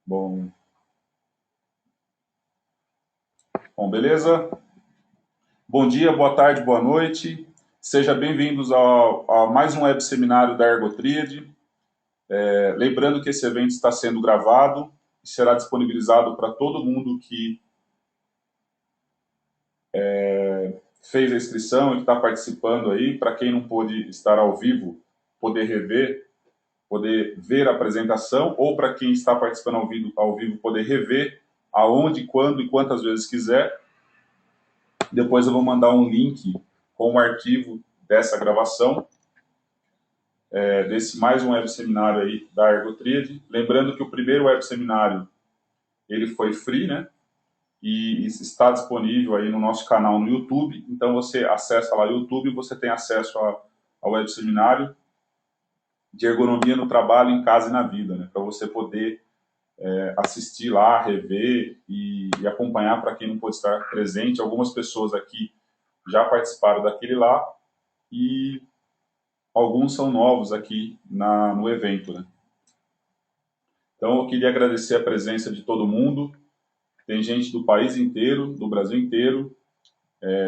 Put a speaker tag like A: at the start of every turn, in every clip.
A: Bom, bom, beleza? Bom dia, boa tarde, boa noite. Sejam bem-vindos a mais um web seminário da Ergotríade. Lembrando que esse evento está sendo gravado e será disponibilizado para todo mundo que fez a inscrição e que está participando aí. Para quem não pôde estar ao vivo, poder rever, poder ver a apresentação, ou para quem está participando ao vivo, poder rever aonde, quando e quantas vezes quiser. Depois eu vou mandar um link com o arquivo dessa gravação, desse mais um web seminário aí da Ergotríade. Lembrando que o primeiro web seminário ele foi free, né? E está disponível aí no nosso canal no YouTube. Então você acessa lá o YouTube e você tem acesso ao web seminário de ergonomia no trabalho, em casa e na vida, né? Para você poder assistir lá, rever e acompanhar para quem não pôde estar presente. Algumas pessoas aqui já participaram daquele lá e alguns são novos aqui no evento, né? Então eu queria agradecer a presença de todo mundo. Tem gente do país inteiro, do Brasil inteiro,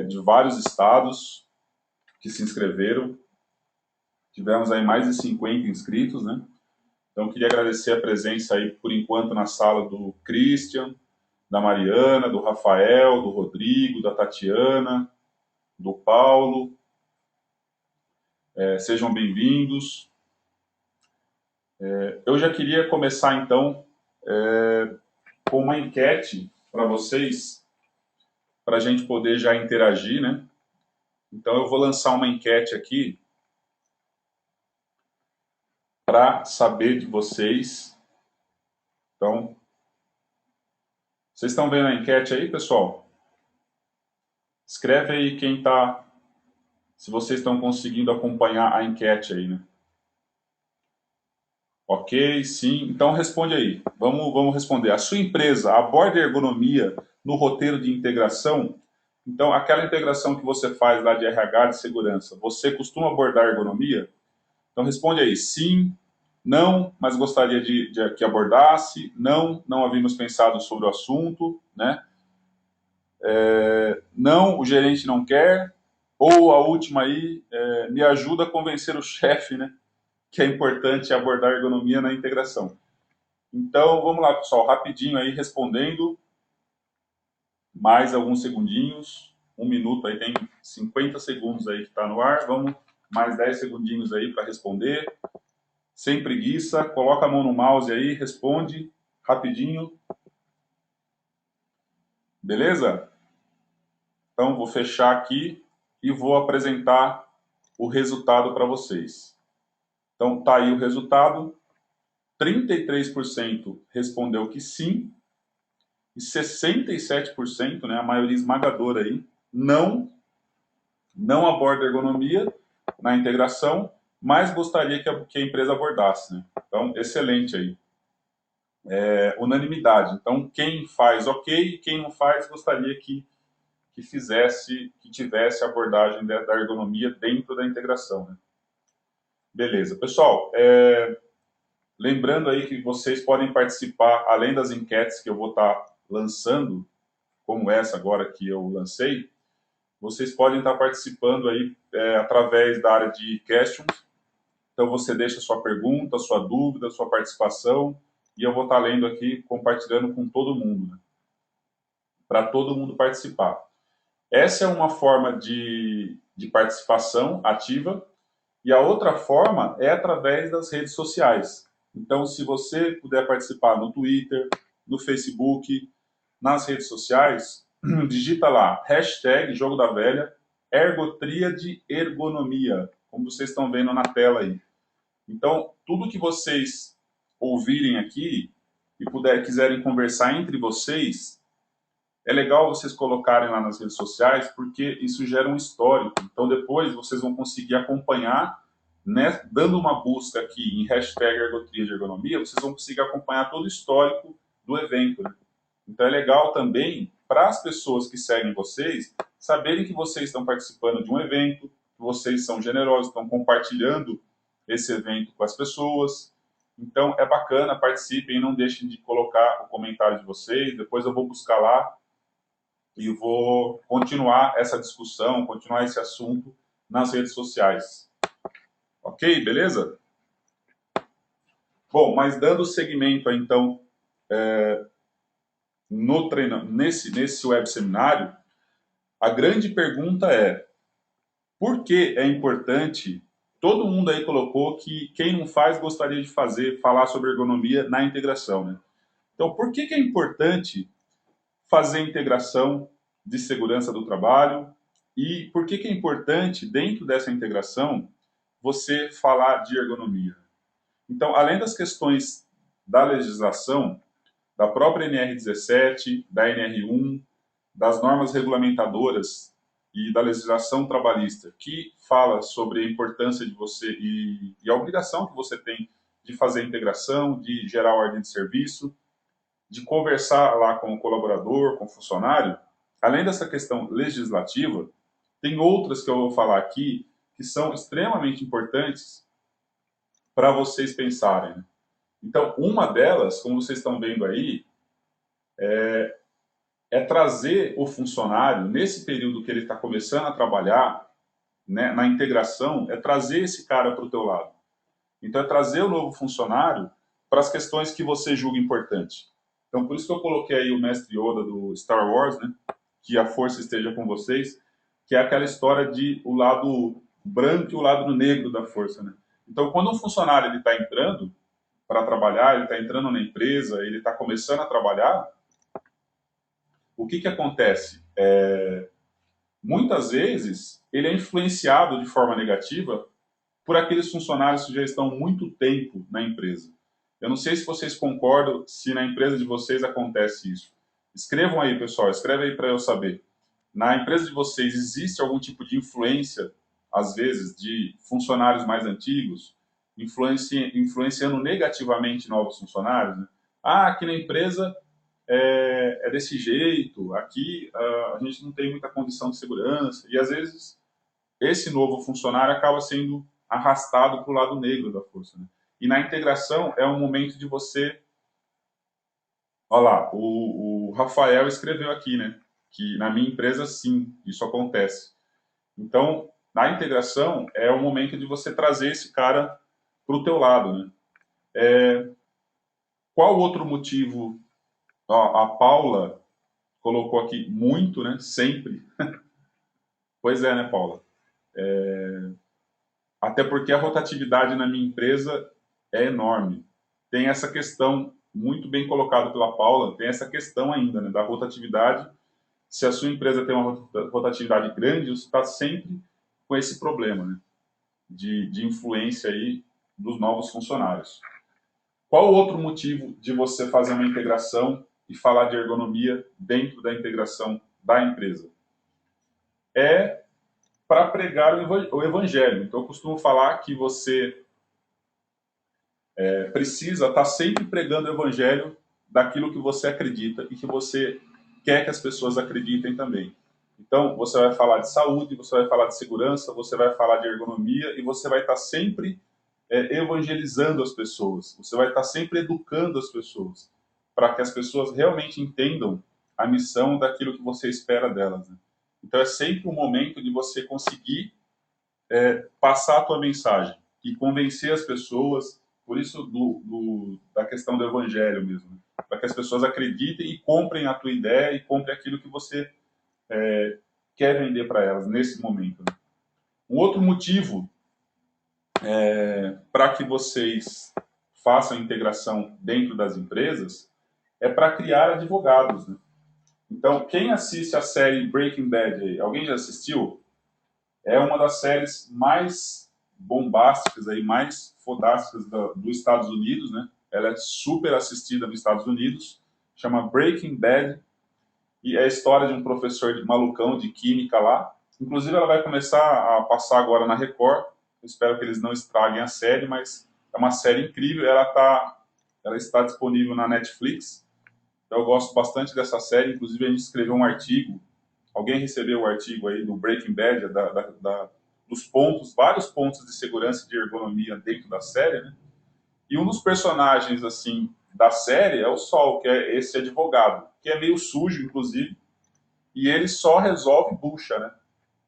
A: de vários estados que se inscreveram. Tivemos aí mais de 50 inscritos, né? Então eu queria agradecer a presença aí, por enquanto, na sala do Christian, da Mariana, do Rafael, do Rodrigo, da Tatiana, do Paulo. Sejam bem-vindos. Eu já queria começar, então, com uma enquete para vocês, para a gente poder já interagir, né? Então eu vou lançar uma enquete aqui para saber de vocês. Então, vocês estão vendo a enquete aí, pessoal? Escreve aí quem está, se vocês estão conseguindo acompanhar a enquete aí, né? Ok, sim. Então responde aí. Vamos responder. A sua empresa aborda ergonomia no roteiro de integração? Então, aquela integração que você faz lá de RH, de segurança, você costuma abordar ergonomia? Então responde aí, sim, não, mas gostaria de que abordasse, não havíamos pensado sobre o assunto, né? Não, o gerente não quer, ou a última aí, me ajuda a convencer o chefe, né, que é importante abordar ergonomia na integração. Então, vamos lá, pessoal, rapidinho aí, respondendo, mais alguns segundinhos, 1 minuto aí, tem 50 segundos aí que está no ar, vamos mais 10 segundinhos aí para responder. Sem preguiça, coloca a mão no mouse aí, responde rapidinho. Beleza? Então, vou fechar aqui e vou apresentar o resultado para vocês. Então, tá aí o resultado. 33% respondeu que sim e 67%, né, a maioria esmagadora aí, não aborda ergonomia na integração, mas gostaria que a empresa abordasse, né? Então, excelente aí. Unanimidade. Então, quem faz ok, quem não faz gostaria que tivesse abordagem da ergonomia dentro da integração, né? Beleza. Pessoal, lembrando aí que vocês podem participar, além das enquetes que eu vou estar lançando, como essa agora que eu lancei, vocês podem estar participando aí através da área de questions. Então você deixa sua pergunta, sua dúvida, sua participação, e eu vou estar lendo aqui, compartilhando com todo mundo, né? Para todo mundo participar. Essa é uma forma de participação ativa, e a outra forma é através das redes sociais. Então, se você puder participar no Twitter, no Facebook, nas redes sociais, digita lá, hashtag Jogo da Velha, Ergotríade Ergonomia, como vocês estão vendo na tela aí. Então, tudo que vocês ouvirem aqui e quiserem conversar entre vocês, é legal vocês colocarem lá nas redes sociais, porque isso gera um histórico. Então, depois vocês vão conseguir acompanhar, né, dando uma busca aqui em hashtag Ergotríade Ergonomia, vocês vão conseguir acompanhar todo o histórico do evento, né? Então, é legal também para as pessoas que seguem vocês saberem que vocês estão participando de um evento, que vocês são generosos, estão compartilhando esse evento com as pessoas. Então, é bacana, participem, não deixem de colocar o comentário de vocês, depois eu vou buscar lá e vou continuar essa discussão, continuar esse assunto nas redes sociais. Ok? Beleza? Bom, mas dando seguimento, então, no nesse web seminário, a grande pergunta é: por que é importante? Todo mundo aí colocou que quem não faz gostaria de fazer, falar sobre ergonomia na integração, né? Então, por que é importante fazer integração de segurança do trabalho e por que é importante, dentro dessa integração, você falar de ergonomia? Então, além das questões da legislação, da própria NR17, da NR1, das normas regulamentadoras e da legislação trabalhista, que fala sobre a importância de você e a obrigação que você tem de fazer a integração, de gerar ordem de serviço, de conversar lá com o colaborador, com o funcionário. Além dessa questão legislativa, tem outras que eu vou falar aqui que são extremamente importantes para vocês pensarem. Então, uma delas, como vocês estão vendo aí, é trazer o funcionário, nesse período que ele está começando a trabalhar, né, na integração, é trazer esse cara para o teu lado. Então, é trazer o novo funcionário para as questões que você julga importante. Então, por isso que eu coloquei aí o mestre Yoda do Star Wars, né, que a força esteja com vocês, que é aquela história de o lado branco e o lado negro da força, né? Então, quando um funcionário está entrando para trabalhar, ele está entrando na empresa, ele está começando a trabalhar, o que acontece? Muitas vezes, ele é influenciado de forma negativa por aqueles funcionários que já estão muito tempo na empresa. Eu não sei se vocês concordam, se na empresa de vocês acontece isso. Escrevam aí, pessoal, escreve aí para eu saber. Na empresa de vocês existe algum tipo de influência, às vezes, de funcionários mais antigos, influenciando negativamente novos funcionários? Né? Ah, aqui na empresa é desse jeito, aqui a gente não tem muita condição de segurança, e às vezes esse novo funcionário acaba sendo arrastado para o lado negro da força. Né? E na integração é um momento de você... Olha lá, o Rafael escreveu aqui, né? Que na minha empresa, sim, isso acontece. Então, na integração é o momento de você trazer esse cara para o teu lado. Né? Qual outro motivo? Ó, a Paula colocou aqui muito, né? Sempre. Pois é, né, Paula? Até porque a rotatividade na minha empresa é enorme. Tem essa questão, muito bem colocada pela Paula, tem essa questão ainda, né, da rotatividade. Se a sua empresa tem uma rotatividade grande, você está sempre com esse problema, né, de influência aí dos novos funcionários. Qual o outro motivo de você fazer uma integração e falar de ergonomia dentro da integração da empresa? É para pregar o evangelho. Então, eu costumo falar que você precisa estar sempre pregando o evangelho daquilo que você acredita e que você quer que as pessoas acreditem também. Então, você vai falar de saúde, você vai falar de segurança, você vai falar de ergonomia e você vai estar sempre evangelizando as pessoas. Você vai estar sempre educando as pessoas para que as pessoas realmente entendam a missão daquilo que você espera delas. Né? Então, é sempre um momento de você conseguir passar a tua mensagem e convencer as pessoas, por isso da questão do evangelho mesmo, né? Para que as pessoas acreditem e comprem a tua ideia e comprem aquilo que você quer vender para elas nesse momento. Né? Um outro motivo para que vocês façam a integração dentro das empresas é para criar advogados. Né? Então, quem assiste a série Breaking Bad, alguém já assistiu? É uma das séries mais bombásticas, aí, mais fodásticas dos Estados Unidos, né? Ela é super assistida nos Estados Unidos, chama Breaking Bad, e é a história de um professor de malucão de química lá. Inclusive, ela vai começar a passar agora na Record. Eu espero que eles não estraguem a série, mas é uma série incrível. Ela está disponível na Netflix. Eu gosto bastante dessa série. Inclusive, a gente escreveu um artigo. Alguém recebeu o artigo aí do Breaking Bad, dos pontos, vários pontos de segurança e de ergonomia dentro da série, né? E um dos personagens, assim, da série é o Sol, que é esse advogado, que é meio sujo, inclusive, e ele só resolve bucha, né?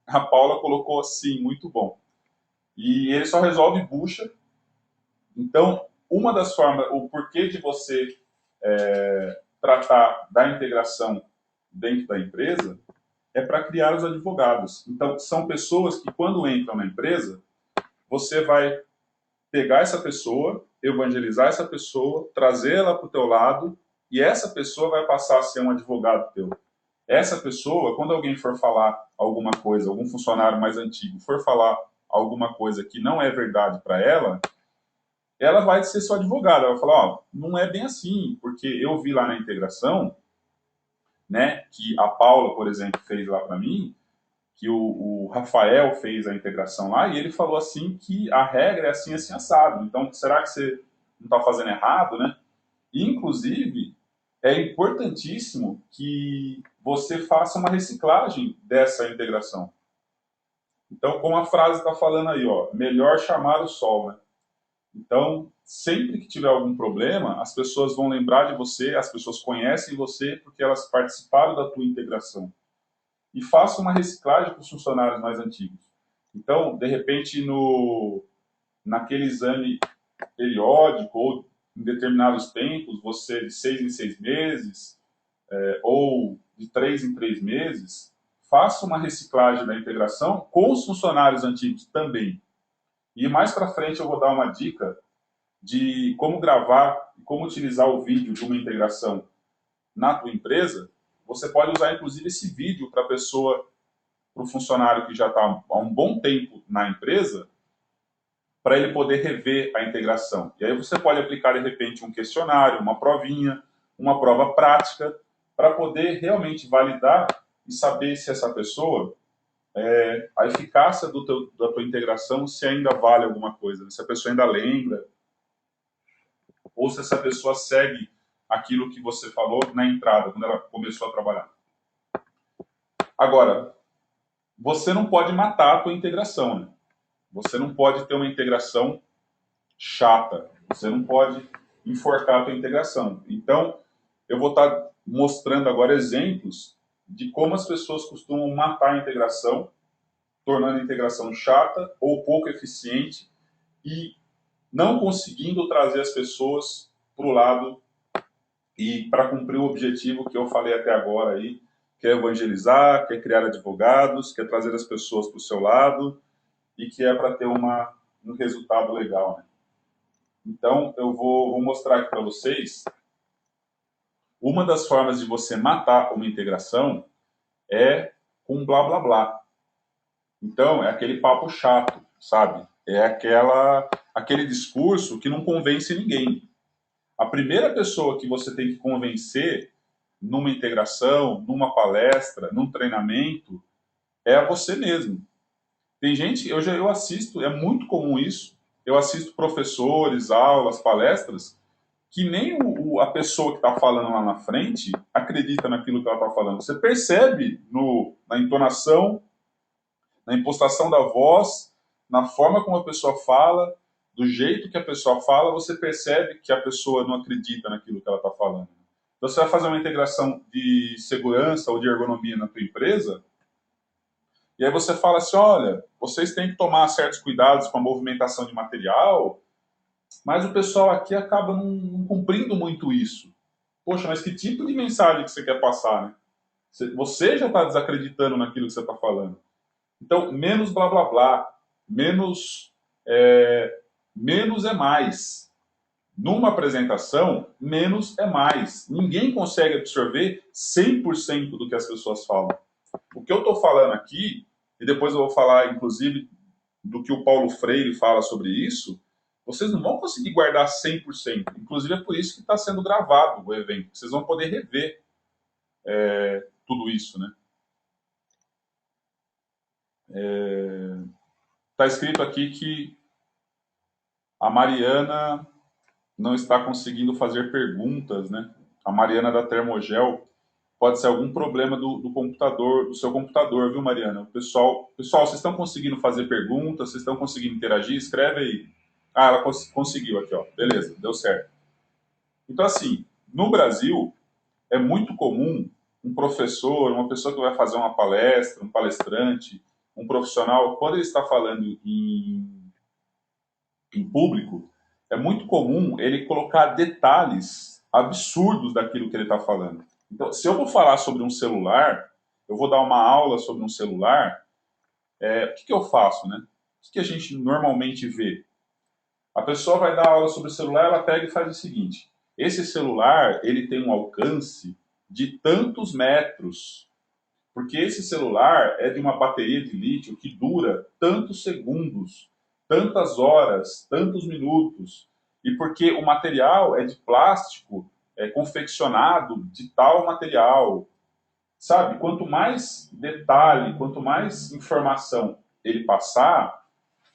A: A Paula colocou assim, muito bom. E ele só resolve bucha. Então, uma das formas, o porquê de você tratar da integração dentro da empresa é para criar os advogados. Então, são pessoas que, quando entram na empresa, você vai pegar essa pessoa, evangelizar essa pessoa, trazê-la para o teu lado, e essa pessoa vai passar a ser um advogado teu. Essa pessoa, quando alguém for falar alguma coisa, algum funcionário mais antigo for falar alguma coisa que não é verdade para ela vai ser sua advogada. Ela vai falar, ó, não é bem assim, porque eu vi lá na integração, né, que a Paula, por exemplo, fez lá para mim, que o Rafael fez a integração lá, e ele falou assim que a regra é assim, assim, assado. Então, será que você não está fazendo errado, né? E, inclusive, é importantíssimo que você faça uma reciclagem dessa integração. Então, como a frase está falando aí, ó, melhor chamar o sol, né? Então, sempre que tiver algum problema, as pessoas vão lembrar de você, as pessoas conhecem você porque elas participaram da tua integração. E faça uma reciclagem com os funcionários mais antigos. Então, de repente, naquele exame periódico ou em determinados tempos, você de 6 em 6 meses ou de 3 em 3 meses, faça uma reciclagem da integração com os funcionários antigos também. E mais para frente eu vou dar uma dica de como gravar e como utilizar o vídeo de uma integração na tua empresa. Você pode usar, inclusive, esse vídeo para a pessoa, para o funcionário que já está há um bom tempo na empresa, para ele poder rever a integração. E aí você pode aplicar, de repente, um questionário, uma provinha, uma prova prática, para poder realmente validar e saber se essa pessoa, a eficácia da tua integração, se ainda vale alguma coisa, se a pessoa ainda lembra, ou se essa pessoa segue aquilo que você falou na entrada, quando ela começou a trabalhar. Agora, você não pode matar a tua integração, né? Você não pode ter uma integração chata, você não pode enforcar a tua integração. Então, eu vou estar mostrando agora exemplos de como as pessoas costumam matar a integração, tornando a integração chata ou pouco eficiente e não conseguindo trazer as pessoas para o lado e para cumprir o objetivo que eu falei até agora aí, que é evangelizar, que é criar advogados, que é trazer as pessoas para o seu lado e que é para ter um resultado legal, né? Então, eu vou mostrar aqui para vocês uma das formas de você matar uma integração é com blá blá blá. Então, é aquele papo chato, sabe? É aquele discurso que não convence ninguém. A primeira pessoa que você tem que convencer numa integração, numa palestra, num treinamento, é você mesmo. Tem gente, eu assisto, é muito comum isso, eu assisto professores, aulas, palestras, que nem a pessoa que está falando lá na frente acredita naquilo que ela está falando. Você percebe na entonação, na impostação da voz, na forma como a pessoa fala, do jeito que a pessoa fala, você percebe que a pessoa não acredita naquilo que ela está falando. Então, você vai fazer uma integração de segurança ou de ergonomia na tua empresa, e aí você fala assim, olha, vocês têm que tomar certos cuidados com a movimentação de material, mas o pessoal aqui acaba não cumprindo muito isso. Poxa, mas que tipo de mensagem que você quer passar, né? Você já está desacreditando naquilo que você está falando. Então, menos blá blá blá, menos é mais. Numa apresentação, menos é mais. Ninguém consegue absorver 100% do que as pessoas falam. O que eu estou falando aqui, e depois eu vou falar, inclusive, do que o Paulo Freire fala sobre isso, vocês não vão conseguir guardar 100%. Inclusive, é por isso que está sendo gravado o evento. Vocês vão poder rever tudo isso, né? Está escrito aqui que a Mariana não está conseguindo fazer perguntas, né? A Mariana da Termogel, pode ser algum problema do computador, do seu computador, viu, Mariana? Pessoal, vocês estão conseguindo fazer perguntas? Vocês estão conseguindo interagir? Escreve aí. Ah, ela conseguiu aqui, ó. Beleza, deu certo. Então, assim, no Brasil, é muito comum um professor, uma pessoa que vai fazer uma palestra, um palestrante, um profissional, quando ele está falando em público, é muito comum ele colocar detalhes absurdos daquilo que ele está falando. Então, se eu vou falar sobre um celular, eu vou dar uma aula sobre um celular, o que eu faço, né? O que a gente normalmente vê? A pessoa vai dar aula sobre o celular, ela pega e faz o seguinte: esse celular ele tem um alcance de tantos metros, porque esse celular é de uma bateria de lítio que dura tantos segundos, tantas horas, tantos minutos, e porque o material é de plástico, é confeccionado de tal material. Sabe, quanto mais detalhe, quanto mais informação ele passar,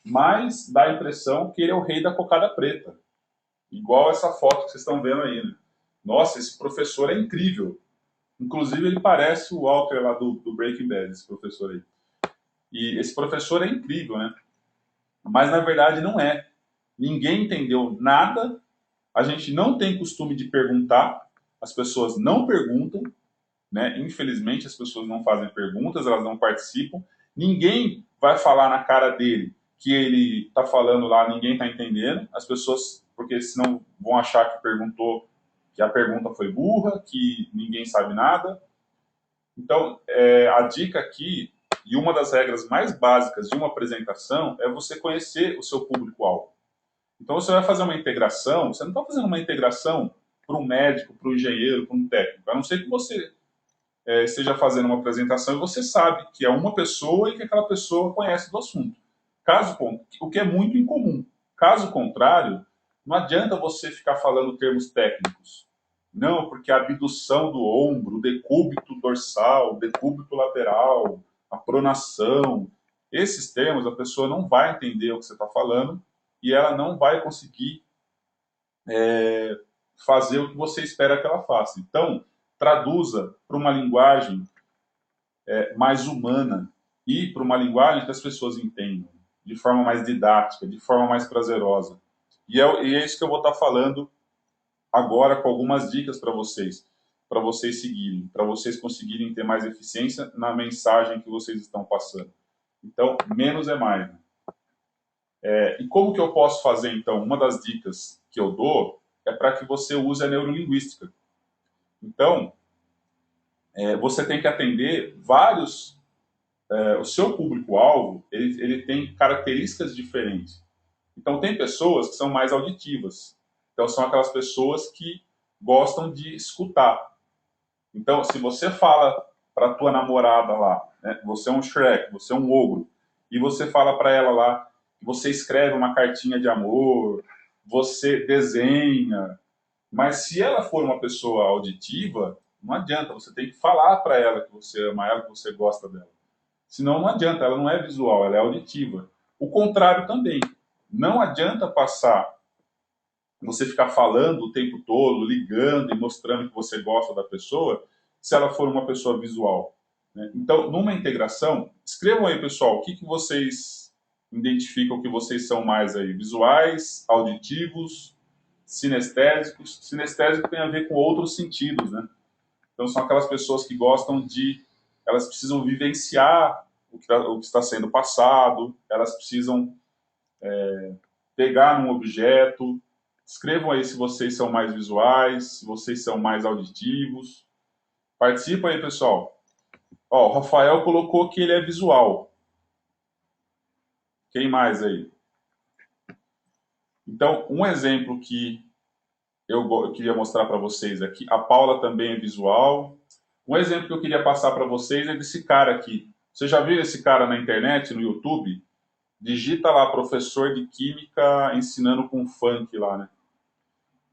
A: mais dá a impressão que ele é o rei da cocada preta. Igual essa foto que vocês estão vendo aí, né? Nossa, esse professor é incrível. Inclusive, ele parece o Walter lá do Breaking Bad, esse professor aí. E esse professor é incrível, né? Mas, na verdade, não é. Ninguém entendeu nada, a gente não tem costume de perguntar, as pessoas não perguntam, né? Infelizmente, as pessoas não fazem perguntas, elas não participam. Ninguém vai falar na cara dele que ele está falando lá, ninguém está entendendo. As pessoas, porque senão vão achar que perguntou, que a pergunta foi burra, que ninguém sabe nada. Então, a dica aqui, e uma das regras mais básicas de uma apresentação, é você conhecer o seu público-alvo. Então, você vai fazer uma integração, você não está fazendo uma integração para um médico, para um engenheiro, para um técnico, a não ser que você esteja fazendo uma apresentação e você sabe que é uma pessoa e que aquela pessoa conhece do assunto. O que é muito incomum. Caso contrário, não adianta você ficar falando termos técnicos. Não, porque a abdução do ombro, o decúbito dorsal, o decúbito lateral, a pronação, esses termos a pessoa não vai entender o que você está falando e ela não vai conseguir fazer o que você espera que ela faça. Então, traduza para uma linguagem mais humana e para uma linguagem que as pessoas entendam, de forma mais didática, de forma mais prazerosa. E é isso que eu vou estar falando agora com algumas dicas para vocês seguirem, para vocês conseguirem ter mais eficiência na mensagem que vocês estão passando. Então, menos é mais. Né? E como que eu posso fazer, então? Uma das dicas que eu dou é para que você use a neurolinguística. Então, você tem que atender vários o seu público-alvo ele tem características diferentes. Então, tem pessoas que são mais auditivas. Então, são aquelas pessoas que gostam de escutar. Então, se você fala para a tua namorada lá, né, você é um Shrek, você é um ogro, e você fala para ela lá que você escreve uma cartinha de amor, você desenha, mas se ela for uma pessoa auditiva, não adianta, você tem que falar para ela que você ama ela, que você gosta dela. Senão não adianta, ela não é visual, ela é auditiva. O contrário também. Não adianta passar, você ficar falando o tempo todo, ligando e mostrando que você gosta da pessoa, se ela for uma pessoa visual. Né? Então, numa integração, escrevam aí, pessoal, o que vocês identificam que vocês são mais aí? Visuais, auditivos, sinestésicos. Sinestésico tem a ver com outros sentidos, né? Então, são aquelas pessoas que gostam de... Elas precisam vivenciar o que está sendo passado, elas precisam pegar num objeto. Escrevam aí se vocês são mais visuais, se vocês são mais auditivos. Participa aí, pessoal. Ó, o Rafael colocou que ele é visual. Quem mais aí? Então, um exemplo que eu queria mostrar para vocês aqui, a Paula também é visual. Um exemplo que eu queria passar para vocês é desse cara aqui. Você já viu esse cara na internet, no YouTube? Digita lá, professor de química ensinando com funk lá, né?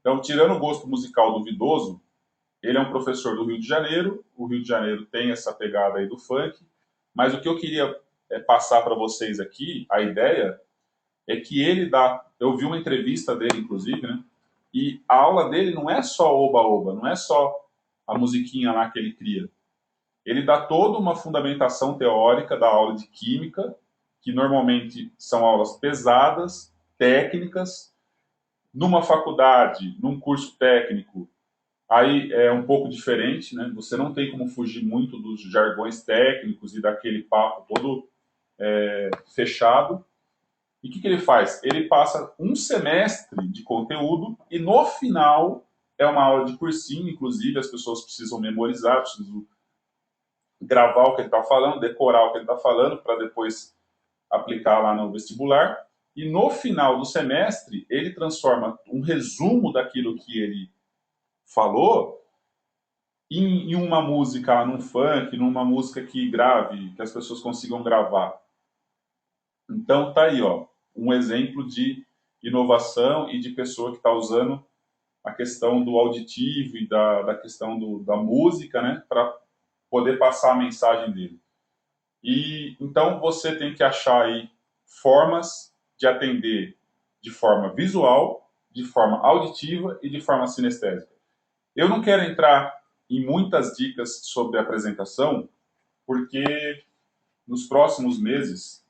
A: Então, tirando o gosto musical duvidoso, ele é um professor do Rio de Janeiro, o Rio de Janeiro tem essa pegada aí do funk, mas o que eu queria passar para vocês aqui, a ideia, é que ele dá... Eu vi uma entrevista dele, inclusive, né? E a aula dele não é só oba-oba, não é só a musiquinha lá que ele cria. Ele dá toda uma fundamentação teórica da aula de química, que normalmente são aulas pesadas, técnicas. Numa faculdade, num curso técnico, aí é um pouco diferente, né? Você não tem como fugir muito dos jargões técnicos e daquele papo todo fechado. E o que ele faz? Ele passa um semestre de conteúdo e no final é uma aula de cursinho, inclusive as pessoas precisam memorizar, precisam gravar o que ele está falando, decorar o que ele está falando para depois aplicar lá no vestibular. E no final do semestre ele transforma um resumo daquilo que ele falou em uma música, num funk, numa música que grave, que as pessoas consigam gravar. Então tá aí, ó, um exemplo de inovação e de pessoa que está usando a questão do auditivo e da questão da música, né, para poder passar a mensagem dele. E então você tem que achar aí formas de atender de forma visual, de forma auditiva e de forma sinestésica. Eu não quero entrar em muitas dicas sobre apresentação, porque nos próximos meses,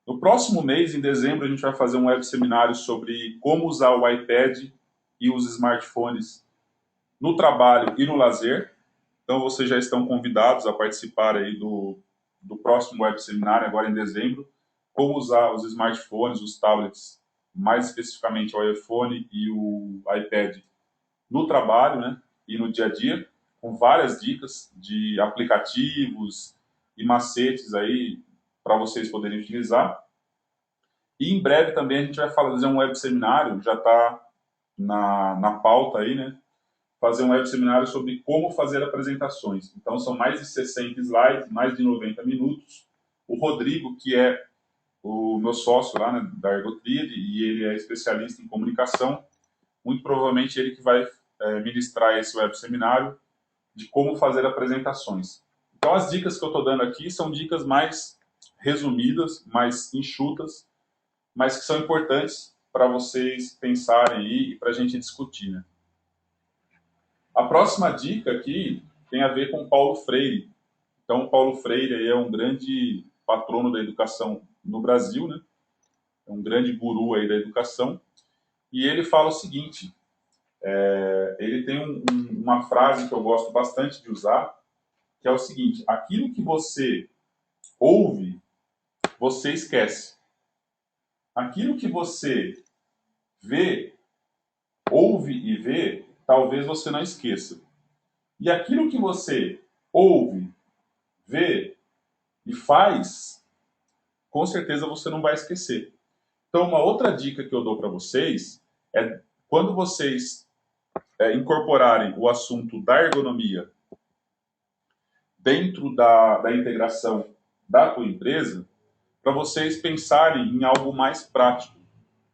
A: no próximo mês, em dezembro, a gente vai fazer um web seminário sobre como usar o iPad e os smartphones no trabalho e no lazer. Então, vocês já estão convidados a participar aí do próximo web seminário, agora em dezembro, como usar os smartphones, os tablets, mais especificamente o iPhone e o iPad no trabalho, né, e no dia a dia, com várias dicas de aplicativos e macetes aí para vocês poderem utilizar. E em breve também a gente vai fazer um web seminário, já está na pauta aí, né? Fazer um web seminário sobre como fazer apresentações. Então são mais de 60 slides, mais de 90 minutos. O Rodrigo, que é o meu sócio lá, né, da Ergotríade, e ele é especialista em comunicação, muito provavelmente ele que vai ministrar esse web seminário de como fazer apresentações. Então as dicas que eu estou dando aqui são dicas mais resumidas, mais enxutas, mas que são importantes para vocês pensarem aí e para a gente discutir, né? A próxima dica aqui tem a ver com Paulo Freire. Então, Paulo Freire aí é um grande patrono da educação no Brasil, né? É um grande guru aí da educação. E ele fala o seguinte, ele tem uma frase que eu gosto bastante de usar, que é o seguinte: aquilo que você ouve, você esquece. Aquilo que você vê, ouve e vê, talvez você não esqueça. E aquilo que você ouve, vê e faz, com certeza você não vai esquecer. Então, uma outra dica que eu dou para vocês é quando vocês incorporarem o assunto da ergonomia dentro da integração da tua empresa, para vocês pensarem em algo mais prático.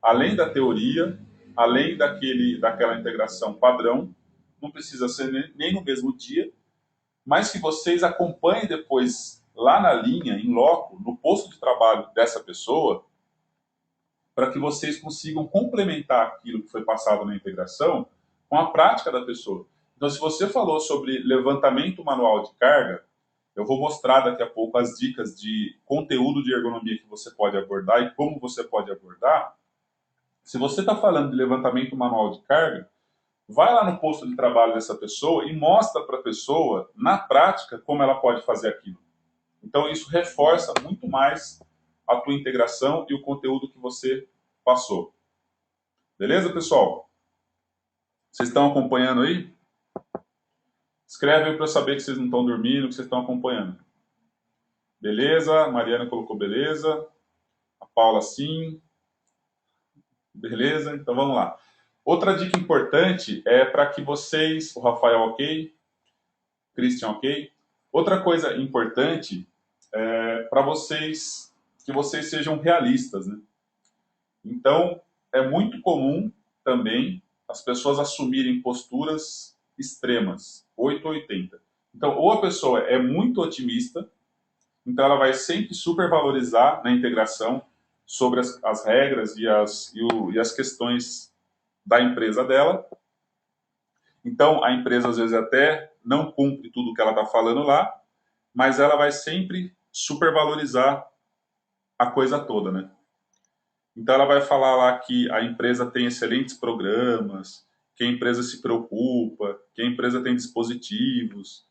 A: Além da teoria, além daquela integração padrão, não precisa ser nem no mesmo dia, mas que vocês acompanhem depois lá na linha, em loco, no posto de trabalho dessa pessoa, para que vocês consigam complementar aquilo que foi passado na integração com a prática da pessoa. Então, se você falou sobre levantamento manual de carga, eu vou mostrar daqui a pouco as dicas de conteúdo de ergonomia que você pode abordar e como você pode abordar. Se você está falando de levantamento manual de carga, vai lá no posto de trabalho dessa pessoa e mostra para a pessoa, na prática, como ela pode fazer aquilo. Então, isso reforça muito mais a tua integração e o conteúdo que você passou. Beleza, pessoal? Vocês estão acompanhando aí? Escreve aí para eu saber que vocês não estão dormindo, que vocês estão acompanhando. Beleza? A Mariana colocou beleza. A Paula sim. Beleza? Então vamos lá. Outra dica importante é para que vocês... O Rafael ok? Christian ok? Outra coisa importante é para vocês... que vocês sejam realistas, né? Então, é muito comum também as pessoas assumirem posturas extremas, 8 ou 80. Então, ou a pessoa é muito otimista, então ela vai sempre supervalorizar na integração sobre as regras e as questões da empresa dela. Então, a empresa às vezes até não cumpre tudo que ela está falando lá, mas ela vai sempre supervalorizar a coisa toda, né? Então ela vai falar lá que a empresa tem excelentes programas, que a empresa se preocupa, que a empresa tem dispositivos,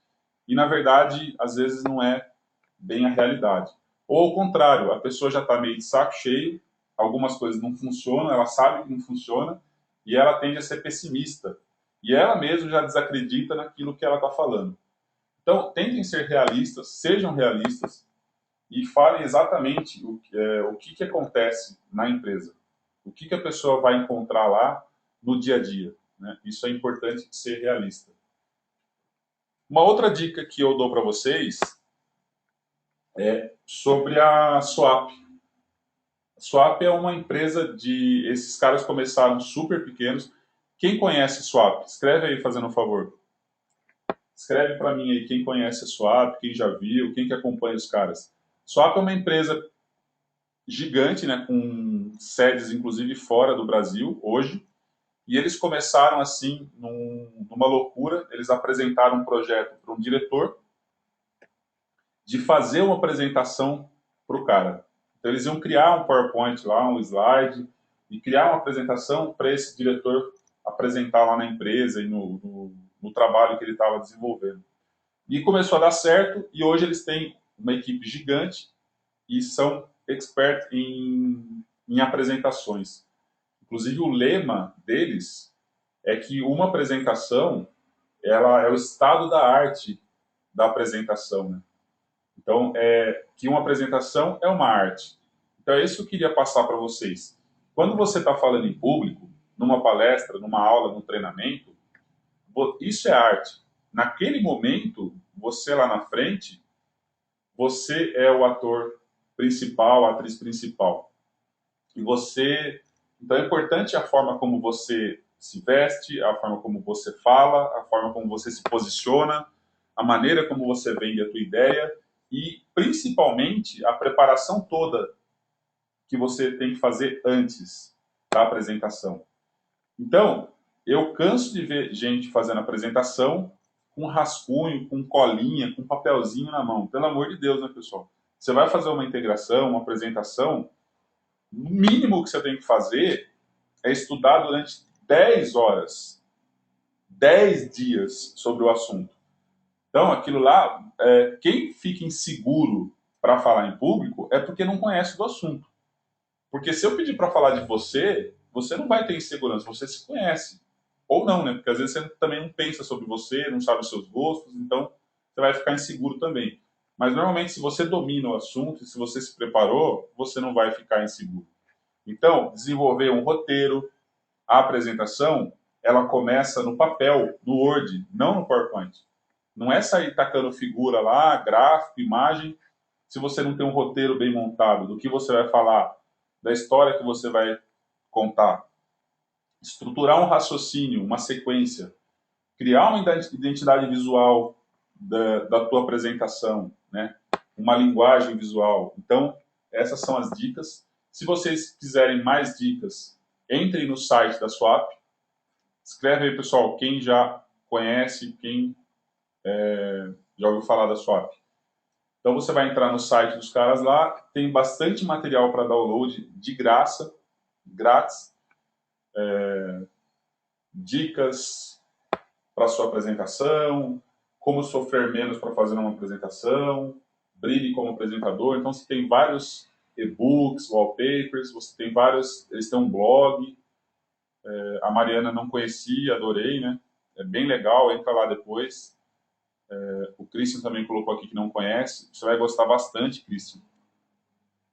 A: e na verdade, às vezes não é bem a realidade. Ou ao contrário, a pessoa já está meio de saco cheio, algumas coisas não funcionam, ela sabe que não funciona, e ela tende a ser pessimista. E ela mesma já desacredita naquilo que ela está falando. Então, tentem ser realistas, sejam realistas, e falem exatamente o que acontece na empresa. O que a pessoa vai encontrar lá no dia a dia. Né? Isso é importante de ser realista. Uma outra dica que eu dou para vocês é sobre a Swap. A Swap é uma empresa de... Esses caras começaram super pequenos. Quem conhece Swap? Escreve aí, fazendo um favor. Escreve para mim aí quem conhece a Swap, quem já viu, quem que acompanha os caras. Swap é uma empresa gigante, né, com sedes inclusive fora do Brasil hoje, e eles começaram assim numa loucura. Eles apresentaram um projeto para um diretor de fazer uma apresentação para o cara. Então eles iam criar um PowerPoint lá, um slide, e criar uma apresentação para esse diretor apresentar lá na empresa e no trabalho que ele estava desenvolvendo. E começou a dar certo, e hoje eles têm uma equipe gigante e são expert em apresentações. Inclusive, o lema deles é que uma apresentação ela é o estado da arte da apresentação. Né? Então, que uma apresentação é uma arte. Então, é isso que eu queria passar para vocês. Quando você está falando em público, numa palestra, numa aula, num treinamento, isso é arte. Naquele momento, você lá na frente, você é o ator principal, a atriz principal. E você... Então é importante a forma como você se veste, a forma como você fala, a forma como você se posiciona, a maneira como você vende a tua ideia e, principalmente, a preparação toda que você tem que fazer antes da apresentação. Então, eu canso de ver gente fazendo apresentação com rascunho, com colinha, com papelzinho na mão. Pelo amor de Deus, né, pessoal? Você vai fazer uma integração, uma apresentação, o mínimo que você tem que fazer é estudar durante 10 horas, 10 dias sobre o assunto. Então, aquilo lá, quem fica inseguro para falar em público é porque não conhece do assunto. Porque se eu pedir para falar de você, você não vai ter insegurança, você se conhece. Ou não, né? Porque às vezes você também não pensa sobre você, não sabe os seus gostos, então você vai ficar inseguro também. Mas normalmente, se você domina o assunto, se você se preparou, você não vai ficar inseguro. Então, desenvolver um roteiro, a apresentação, ela começa no papel, no Word, não no PowerPoint. Não é sair tacando figura lá, gráfico, imagem, se você não tem um roteiro bem montado do que você vai falar, da história que você vai contar. Estruturar um raciocínio, uma sequência, criar uma identidade visual da tua apresentação, né? Uma linguagem visual. Então, essas são as dicas. Se vocês quiserem mais dicas, entrem no site da Swap. Escreve aí, pessoal, quem já conhece, quem já ouviu falar da Swap. Então você vai entrar no site dos caras lá, tem bastante material para download de graça, grátis, dicas para sua apresentação, como sofrer menos para fazer uma apresentação, brilhe como apresentador. Então você tem vários e-books, wallpapers, você tem vários, eles têm um blog. A Mariana não conhecia, adorei, né? É bem legal, entra lá depois. O Christian também colocou aqui que não conhece. Você vai gostar bastante, Christian.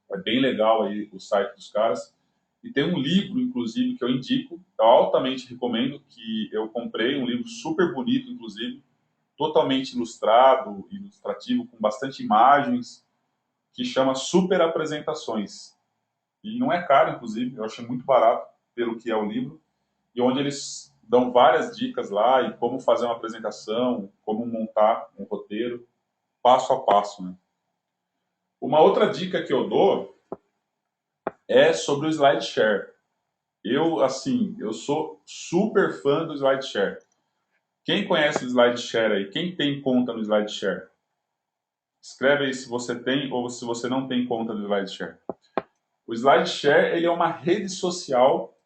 A: É bem legal aí o site dos caras. E tem um livro, inclusive, que eu indico, eu altamente recomendo, que eu comprei, um livro super bonito, inclusive, totalmente ilustrado, ilustrativo, com bastante imagens, que chama Super Apresentações. E não é caro, inclusive, eu achei muito barato pelo que é o livro, e onde eles dão várias dicas lá e como fazer uma apresentação, como montar um roteiro, passo a passo, né? Uma outra dica que eu dou é sobre o SlideShare. Eu sou super fã do SlideShare. Quem conhece o SlideShare aí? Quem tem conta no SlideShare? Escreve aí se você tem ou se você não tem conta do SlideShare. O SlideShare ele é uma rede social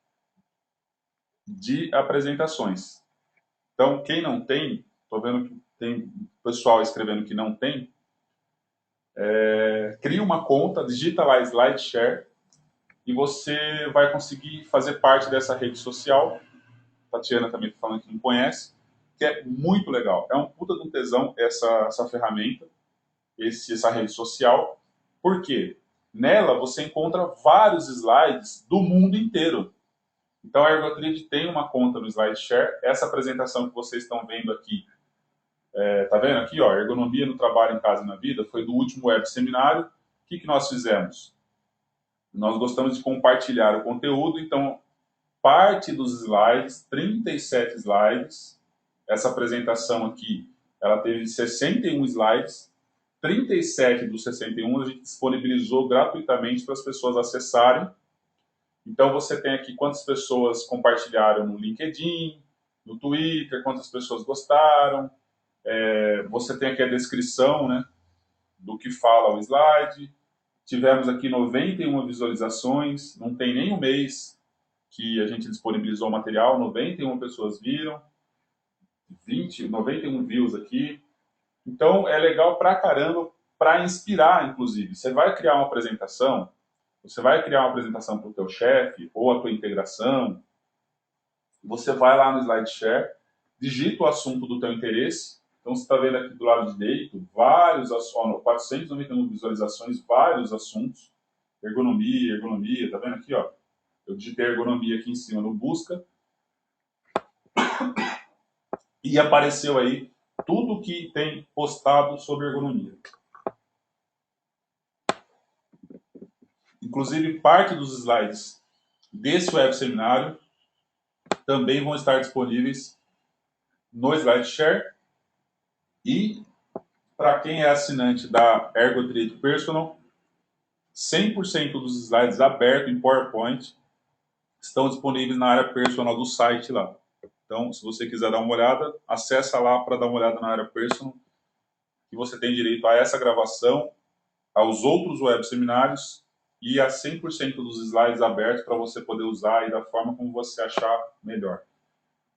A: de apresentações. Então, quem não tem, estou vendo que tem pessoal escrevendo que não tem, cria uma conta, digita lá SlideShare e você vai conseguir fazer parte dessa rede social. Tatiana também está falando que não conhece, que é muito legal. É um puta de um tesão essa ferramenta, essa rede social. Por quê? Nela você encontra vários slides do mundo inteiro. Então a Ergotrid tem uma conta no SlideShare. Essa apresentação que vocês estão vendo aqui, tá vendo aqui, ó, Ergonomia no Trabalho, em Casa e na Vida, foi do último web seminário. O que nós fizemos? Nós gostamos de compartilhar o conteúdo, então parte dos slides, 37 slides, essa apresentação aqui, ela teve 61 slides, 37 dos 61 a gente disponibilizou gratuitamente para as pessoas acessarem. Então você tem aqui quantas pessoas compartilharam no LinkedIn, no Twitter, quantas pessoas gostaram, você tem aqui a descrição, né, do que fala o slide. Tivemos aqui 91 visualizações, não tem nem um mês que a gente disponibilizou o material, 91 pessoas viram, 91 views aqui. Então é legal pra caramba, para inspirar, inclusive. Você vai criar uma apresentação, para o teu chefe, ou a tua integração, você vai lá no SlideShare, digita o assunto do teu interesse. Então você está vendo aqui do lado direito, 491 visualizações, vários assuntos. Ergonomia, tá vendo aqui, ó? Eu digitei ergonomia aqui em cima no busca, e apareceu aí tudo que tem postado sobre ergonomia. Inclusive, parte dos slides desse web seminário também vão estar disponíveis no SlideShare. E, para quem é assinante da Ergotrid Personal, 100% dos slides abertos em PowerPoint estão disponíveis na área personal do site lá. Então, se você quiser dar uma olhada, acessa lá para dar uma olhada na área personal, que você tem direito a essa gravação, aos outros web seminários e a 100% dos slides abertos para você poder usar aí da forma como você achar melhor.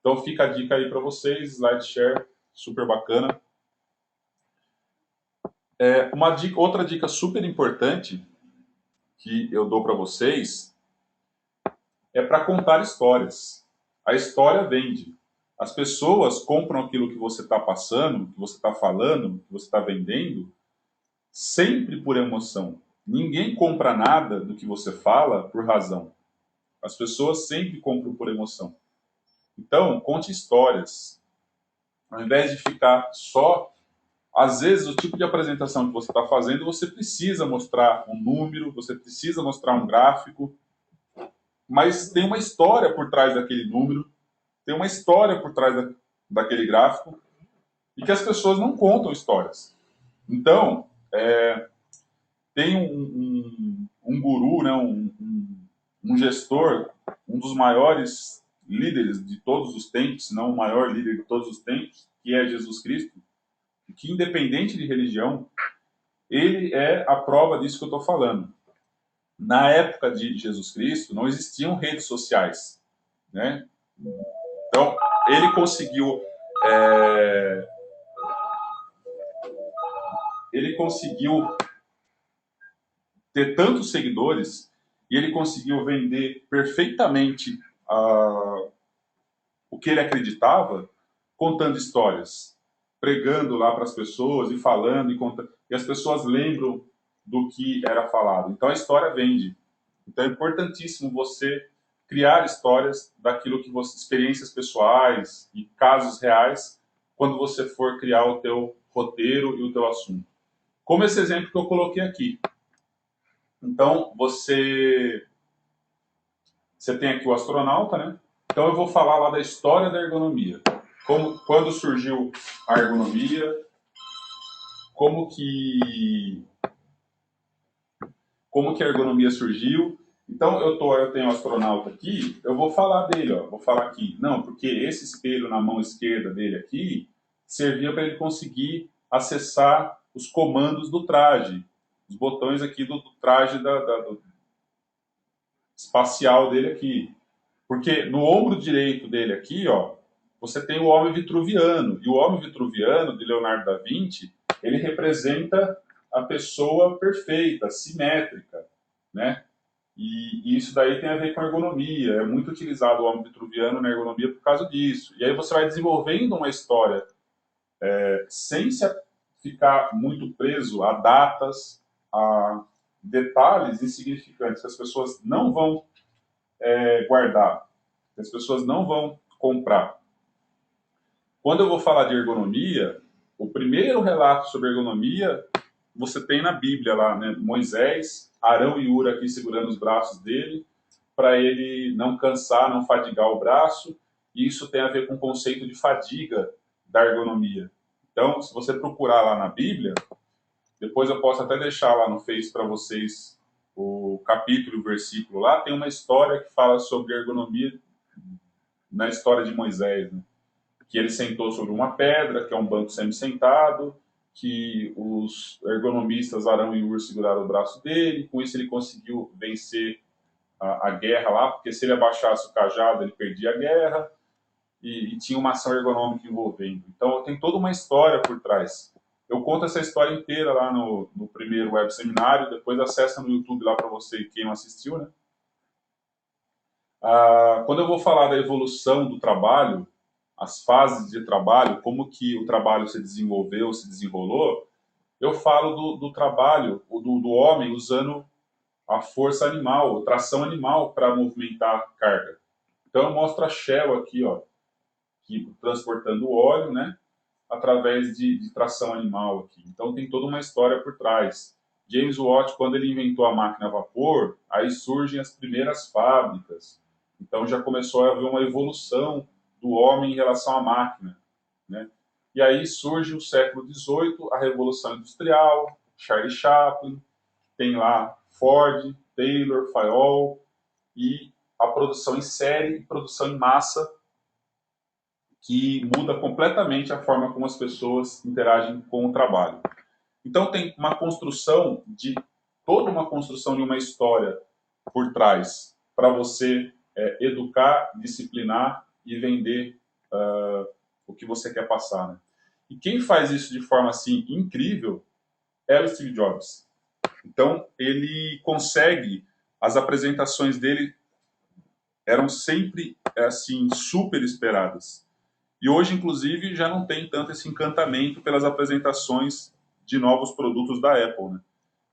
A: Então fica a dica aí para vocês, SlideShare, super bacana. Outra dica super importante que eu dou para vocês é para contar histórias. A história vende. As pessoas compram aquilo que você está passando, que você está falando, que você está vendendo, sempre por emoção. Ninguém compra nada do que você fala por razão. As pessoas sempre compram por emoção. Então, conte histórias. Ao invés de ficar só... Às vezes, o tipo de apresentação que você está fazendo, você precisa mostrar um número, você precisa mostrar um gráfico, mas tem uma história por trás daquele número, tem uma história por trás daquele gráfico, e que as pessoas não contam histórias. Então, tem um guru, né, um gestor, um dos maiores líderes de todos os tempos, se não o maior líder de todos os tempos, que é Jesus Cristo, que independente de religião, ele é a prova disso que eu estou falando. Na época de Jesus Cristo, não existiam redes sociais, né? Então, ele conseguiu ter tantos seguidores e ele conseguiu vender perfeitamente o que ele acreditava, contando histórias, pregando lá para as pessoas e falando e contando, e as pessoas lembram do que era falado. Então a história vende. Então é importantíssimo você criar histórias daquilo que você, experiências pessoais e casos reais, quando você for criar o teu roteiro e o teu assunto. Como esse exemplo que eu coloquei aqui. Então você tem aqui o astronauta, né? Então eu vou falar lá da história da ergonomia. Quando surgiu a ergonomia, como que a ergonomia surgiu. Então eu tenho um astronauta aqui, eu vou falar dele, ó, vou falar aqui. Não, porque esse espelho na mão esquerda dele aqui servia para ele conseguir acessar os comandos do traje, os botões aqui do traje espacial dele aqui. Porque no ombro direito dele aqui, ó, você tem o homem vitruviano. E o homem vitruviano, de Leonardo da Vinci, ele representa a pessoa perfeita, simétrica, né? E isso daí tem a ver com ergonomia. É muito utilizado o homem vitruviano na ergonomia por causa disso. E aí você vai desenvolvendo uma história sem se ficar muito preso a datas, a detalhes insignificantes que as pessoas não vão guardar, que as pessoas não vão comprar. Quando eu vou falar de ergonomia, o primeiro relato sobre ergonomia você tem na Bíblia lá, né? Moisés, Arão e Ura aqui segurando os braços dele, para ele não cansar, não fadigar o braço, e isso tem a ver com o conceito de fadiga da ergonomia. Então, se você procurar lá na Bíblia, depois eu posso até deixar lá no Face para vocês o capítulo e o versículo lá, tem uma história que fala sobre ergonomia na história de Moisés, né? Que ele sentou sobre uma pedra, que é um banco semi-sentado, que os ergonomistas Arão e Ur seguraram o braço dele, com isso ele conseguiu vencer a guerra lá, porque se ele abaixasse o cajado, ele perdia a guerra, e tinha uma ação ergonômica envolvendo. Então tem toda uma história por trás. Eu conto essa história inteira lá no primeiro web seminário, depois acessa no YouTube lá para você, quem não assistiu, né? Quando eu vou falar da evolução do trabalho, as fases de trabalho, como que o trabalho se desenvolveu, se desenrolou, eu falo do trabalho, do homem usando a força animal, tração animal para movimentar a carga. Então eu mostro a Shell aqui, ó, que, transportando óleo, né, através de tração animal aqui. Então tem toda uma história por trás. James Watt, quando ele inventou a máquina a vapor, aí surgem as primeiras fábricas. Então já começou a haver uma evolução do homem em relação à máquina, né? E aí surge o século XVIII, a Revolução Industrial, Charlie Chaplin, tem lá Ford, Taylor, Fayol, e a produção em série e produção em massa, que muda completamente a forma como as pessoas interagem com o trabalho. Então tem uma construção de toda uma construção de uma história por trás para você educar, disciplinar e vender o que você quer passar, né? E quem faz isso de forma assim incrível é o Steve Jobs. Então ele consegue, as apresentações dele eram sempre assim super esperadas. E hoje, inclusive, já não tem tanto esse encantamento pelas apresentações de novos produtos da Apple, né?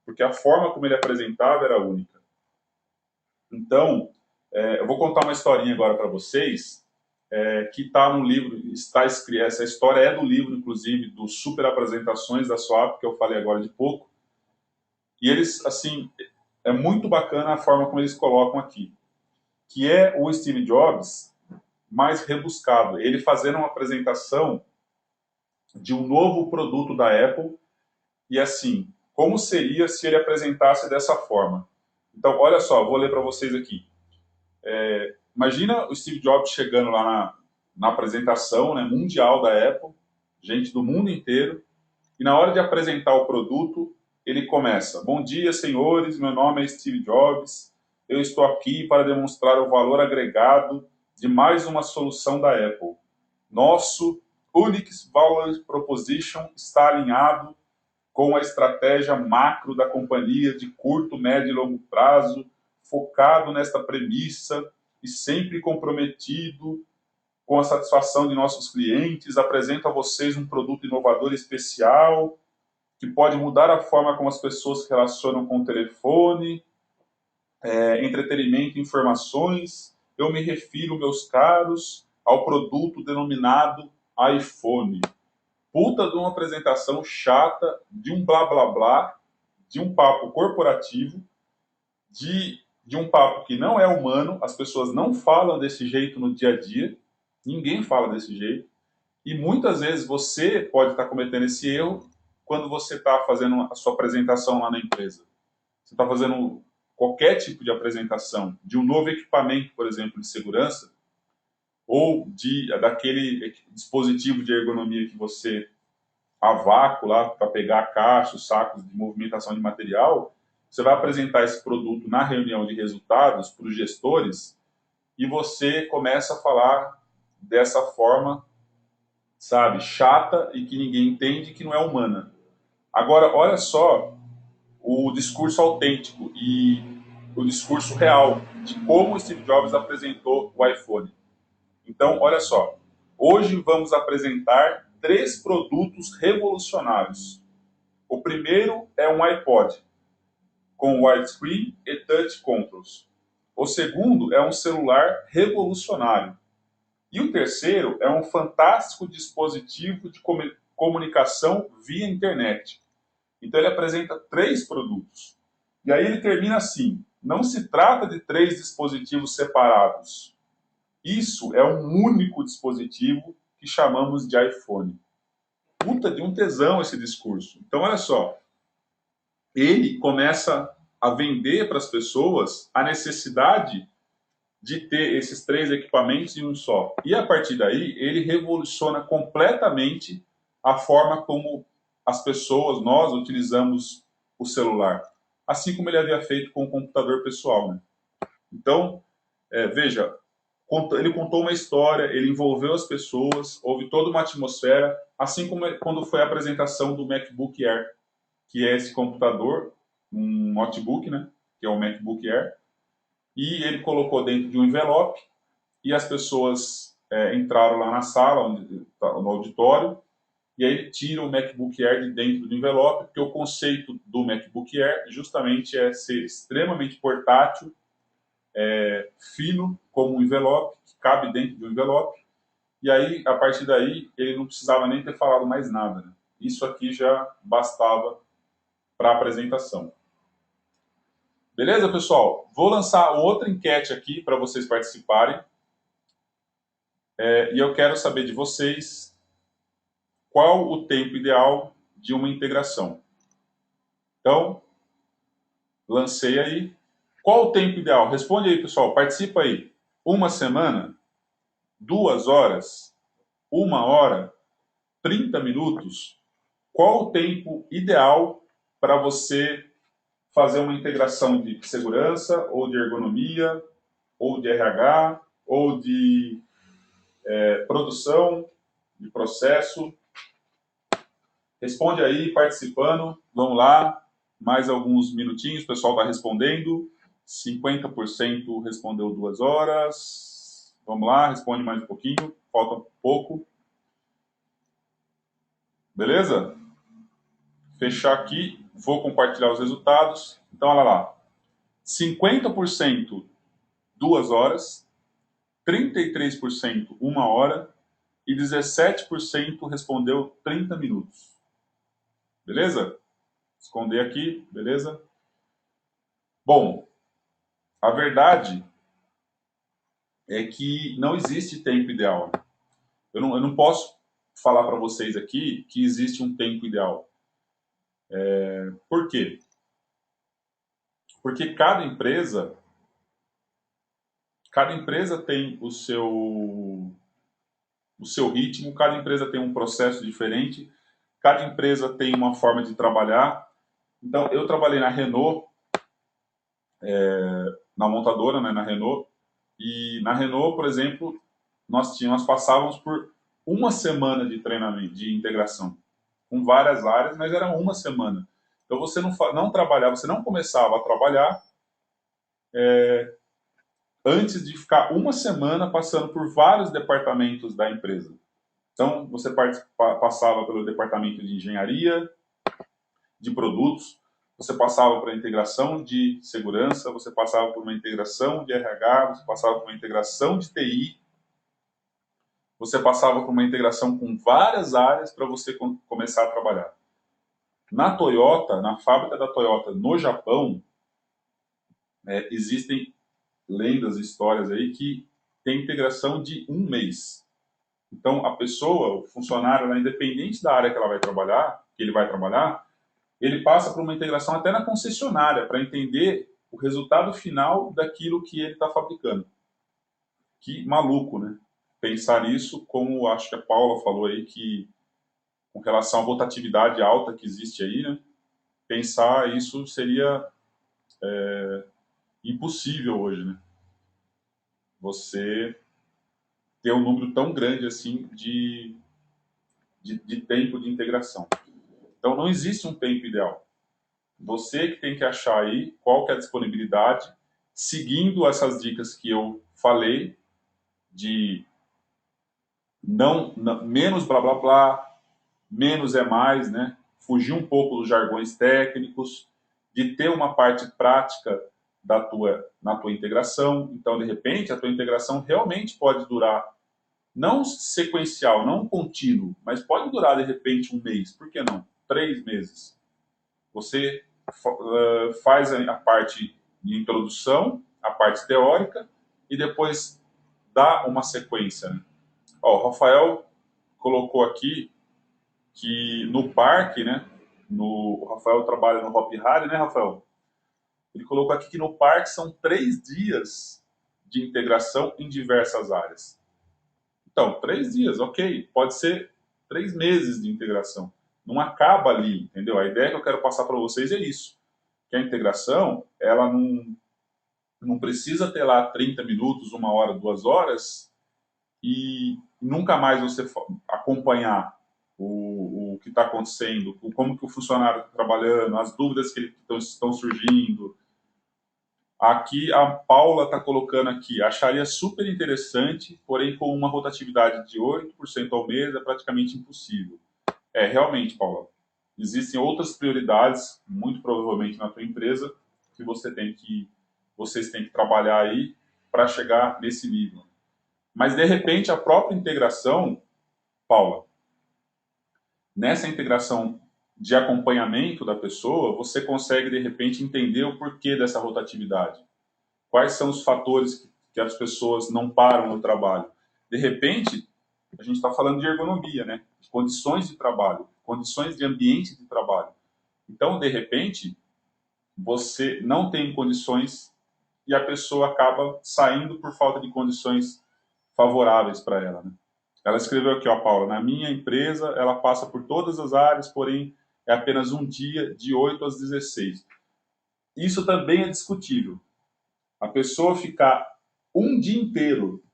A: Porque a forma como ele apresentava era única. Então, eu vou contar uma historinha agora para vocês, que está no livro, está escrita, essa história é do livro, inclusive, do Super Apresentações da SWAP, que eu falei agora de pouco. E eles, assim, é muito bacana a forma como eles colocam aqui, que é o Steve Jobs mais rebuscado. Ele fazendo uma apresentação de um novo produto da Apple e assim, como seria se ele apresentasse dessa forma? Então, olha só, vou ler para vocês aqui. Imagina o Steve Jobs chegando lá na apresentação, né, mundial da Apple, gente do mundo inteiro, e na hora de apresentar o produto, ele começa: Bom dia, senhores, meu nome é Steve Jobs, eu estou aqui para demonstrar o valor agregado de mais uma solução da Apple. Nosso Unix Value Proposition está alinhado com a estratégia macro da companhia de curto, médio e longo prazo, focado nesta premissa e sempre comprometido com a satisfação de nossos clientes. Apresento a vocês um produto inovador especial que pode mudar a forma como as pessoas se relacionam com o telefone, entretenimento e informações. Eu me refiro, meus caros, ao produto denominado iPhone. Puta de uma apresentação chata, de um blá blá blá, de um papo corporativo, de um papo que não é humano, as pessoas não falam desse jeito no dia a dia, ninguém fala desse jeito, e muitas vezes você pode estar cometendo esse erro quando você está fazendo a sua apresentação lá na empresa. Você está fazendo qualquer tipo de apresentação de um novo equipamento, por exemplo, de segurança, ou daquele dispositivo de ergonomia que você a vácuo lá para pegar a caixa, os sacos de movimentação de material, você vai apresentar esse produto na reunião de resultados para os gestores e você começa a falar dessa forma, sabe, chata e que ninguém entende, que não é humana. Agora, olha só o discurso autêntico e o discurso real de como o Steve Jobs apresentou o iPhone. Então, olha só, hoje vamos apresentar 3 produtos revolucionários. O primeiro é um iPod, com widescreen e touch controls. O segundo é um celular revolucionário. E o terceiro é um fantástico dispositivo de comunicação via internet. Então ele apresenta 3 produtos. E aí ele termina assim: não se trata de 3 dispositivos separados. Isso é um único dispositivo que chamamos de iPhone. Puta de um tesão esse discurso. Então olha só, ele começa a vender para as pessoas a necessidade de ter esses 3 equipamentos em um só. E a partir daí, ele revoluciona completamente a forma como as pessoas, nós, utilizamos o celular. Assim como ele havia feito com o computador pessoal, né? Então, veja, ele contou uma história, ele envolveu as pessoas, houve toda uma atmosfera, assim como quando foi a apresentação do MacBook Air, que é esse computador, um notebook, né, que é o MacBook Air, e ele colocou dentro de um envelope, e as pessoas entraram lá na sala, no auditório, e aí ele tira o MacBook Air de dentro do envelope, porque o conceito do MacBook Air justamente é ser extremamente portátil, fino como um envelope, que cabe dentro do envelope, e aí, a partir daí, ele não precisava nem ter falado mais nada, né? Isso aqui já bastava para a apresentação. Beleza, pessoal? Vou lançar outra enquete aqui para vocês participarem. E eu quero saber de vocês qual o tempo ideal de uma integração. Então, lancei aí. Qual o tempo ideal? Responde aí, pessoal. Participa aí. 1 semana? 2 horas? 1 hora? 30 minutos? Qual o tempo ideal para você fazer uma integração de segurança, ou de ergonomia, ou de RH, ou de produção, de processo? Responde aí, participando. Vamos lá, mais alguns minutinhos, o pessoal está respondendo. 50% respondeu 2 horas. Vamos lá, responde mais um pouquinho, falta pouco. Beleza? Fechar aqui, vou compartilhar os resultados. Então, olha lá. 50% 2 horas, 33% 1 hora e 17% respondeu 30 minutos. Beleza? Esconder aqui, beleza? Bom, a verdade é que não existe tempo ideal. Eu não posso falar para vocês aqui que existe um tempo ideal. Por quê? Porque cada empresa tem o seu ritmo, cada empresa tem um processo diferente, cada empresa tem uma forma de trabalhar. Então, eu trabalhei na Renault, na montadora, né, na Renault, e na Renault, por exemplo, nós passávamos por 1 semana de treinamento, de integração, com várias áreas, mas era 1 semana. Então você não trabalhava, você não começava a trabalhar antes de ficar 1 semana passando por vários departamentos da empresa. Então você passava pelo departamento de engenharia, de produtos, você passava por uma integração de segurança, você passava por uma integração de RH, você passava por uma integração de TI, você passava por uma integração com várias áreas para você começar a trabalhar. Na Toyota, na fábrica da Toyota no Japão, existem lendas e histórias aí que tem integração de 1 mês. Então a pessoa, o funcionário, independente da área que ela vai trabalhar, que ele vai trabalhar, ele passa por uma integração até na concessionária para entender o resultado final daquilo que ele está fabricando. Que maluco, né? Pensar nisso, como acho que a Paula falou aí, que com relação à rotatividade alta que existe aí, né? Pensar isso seria impossível hoje, né? Você ter um número tão grande assim de tempo de integração. Então, não existe um tempo ideal. Você que tem que achar aí qual que é a disponibilidade, seguindo essas dicas que eu falei, de menos blá blá blá, menos é mais, né? Fugir um pouco dos jargões técnicos, de ter uma parte prática na tua integração. Então, de repente, a tua integração realmente pode durar, não sequencial, não contínuo, mas pode durar, de repente, um mês. Por que não? 3 meses. Você faz a parte de introdução, a parte teórica, e depois dá uma sequência. Né? Ó, o Rafael colocou aqui que no parque, né? O Rafael trabalha no Hop Hari, né, Rafael? Ele colocou aqui que no parque são 3 dias de integração em diversas áreas. Então, 3 dias, ok. Pode ser 3 meses de integração. Não acaba ali, entendeu? A ideia que eu quero passar para vocês é isso. Que a integração, ela não precisa ter lá 30 minutos, 1 hora, 2 horas, e nunca mais você acompanhar o que está acontecendo, como que o funcionário está trabalhando, as dúvidas que estão surgindo. Aqui a Paula está colocando aqui, acharia super interessante, porém com uma rotatividade de 8% ao mês é praticamente impossível. É, realmente, Paula, existem outras prioridades, muito provavelmente na tua empresa, que vocês têm que trabalhar aí para chegar nesse nível. Mas, de repente, a própria integração, Paula, nessa integração de acompanhamento da pessoa, você consegue, de repente, entender o porquê dessa rotatividade. Quais são os fatores que as pessoas não param no trabalho. De repente, a gente está falando de ergonomia, né? De condições de trabalho, condições de ambiente de trabalho. Então, de repente, você não tem condições e a pessoa acaba saindo por falta de condições favoráveis para ela, né? Ela escreveu aqui, ó, Paula, na minha empresa ela passa por todas as áreas, porém é apenas um dia de 8 às 16. Isso também é discutível. A pessoa ficar um dia inteiro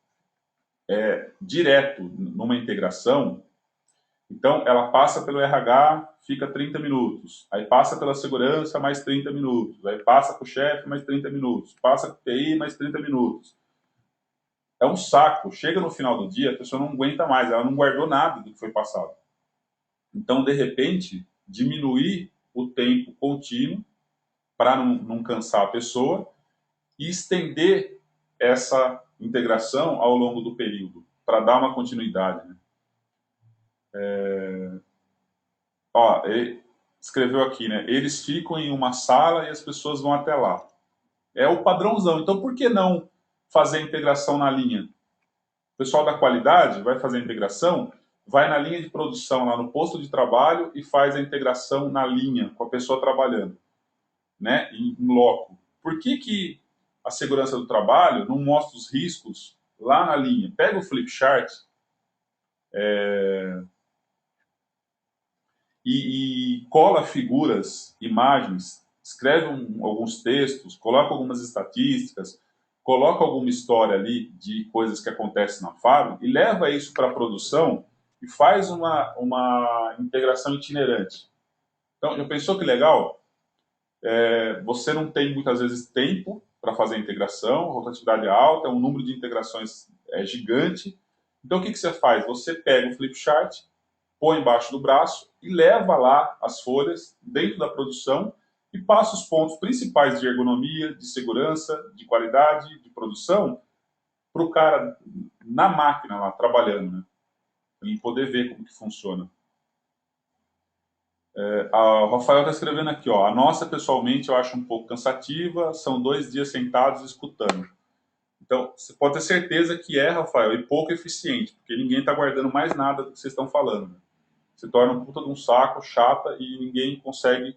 A: direto numa integração, então ela passa pelo RH, fica 30 minutos, aí passa pela segurança, mais 30 minutos, aí passa para o chefe, mais 30 minutos, passa para o TI, mais 30 minutos. É um saco. Chega no final do dia, a pessoa não aguenta mais, ela não guardou nada do que foi passado. Então, de repente, diminuir o tempo contínuo para não cansar a pessoa e estender essa integração ao longo do período, para dar uma continuidade. Né? Ó, ele escreveu aqui, né? Eles ficam em uma sala e as pessoas vão até lá. É o padrãozão. Então, por que não fazer a integração na linha? O pessoal da qualidade vai fazer a integração, vai na linha de produção, lá no posto de trabalho, e faz a integração na linha, com a pessoa trabalhando, né? Em loco. Por que a segurança do trabalho não mostra os riscos lá na linha? Pega o flip chart e cola figuras, imagens, escreve alguns textos, coloca algumas estatísticas, coloca alguma história ali de coisas que acontecem na fábrica e leva isso para a produção e faz uma integração itinerante. Então, já pensou que legal? Você não tem muitas vezes tempo para fazer a integração, a rotatividade é alta, um número de integrações é gigante. Então, o que você faz? Você pega o flip chart, põe embaixo do braço e leva lá as folhas dentro da produção e passa os pontos principais de ergonomia, de segurança, de qualidade, de produção para o cara na máquina lá, trabalhando, né? Para ele poder ver como que funciona. O Rafael está escrevendo aqui, ó, a nossa, pessoalmente, eu acho um pouco cansativa, são 2 dias sentados escutando. Então, você pode ter certeza que Rafael, e pouco eficiente, porque ninguém está guardando mais nada do que vocês estão falando. Né? Se torna um puta de um saco, chata, e ninguém consegue,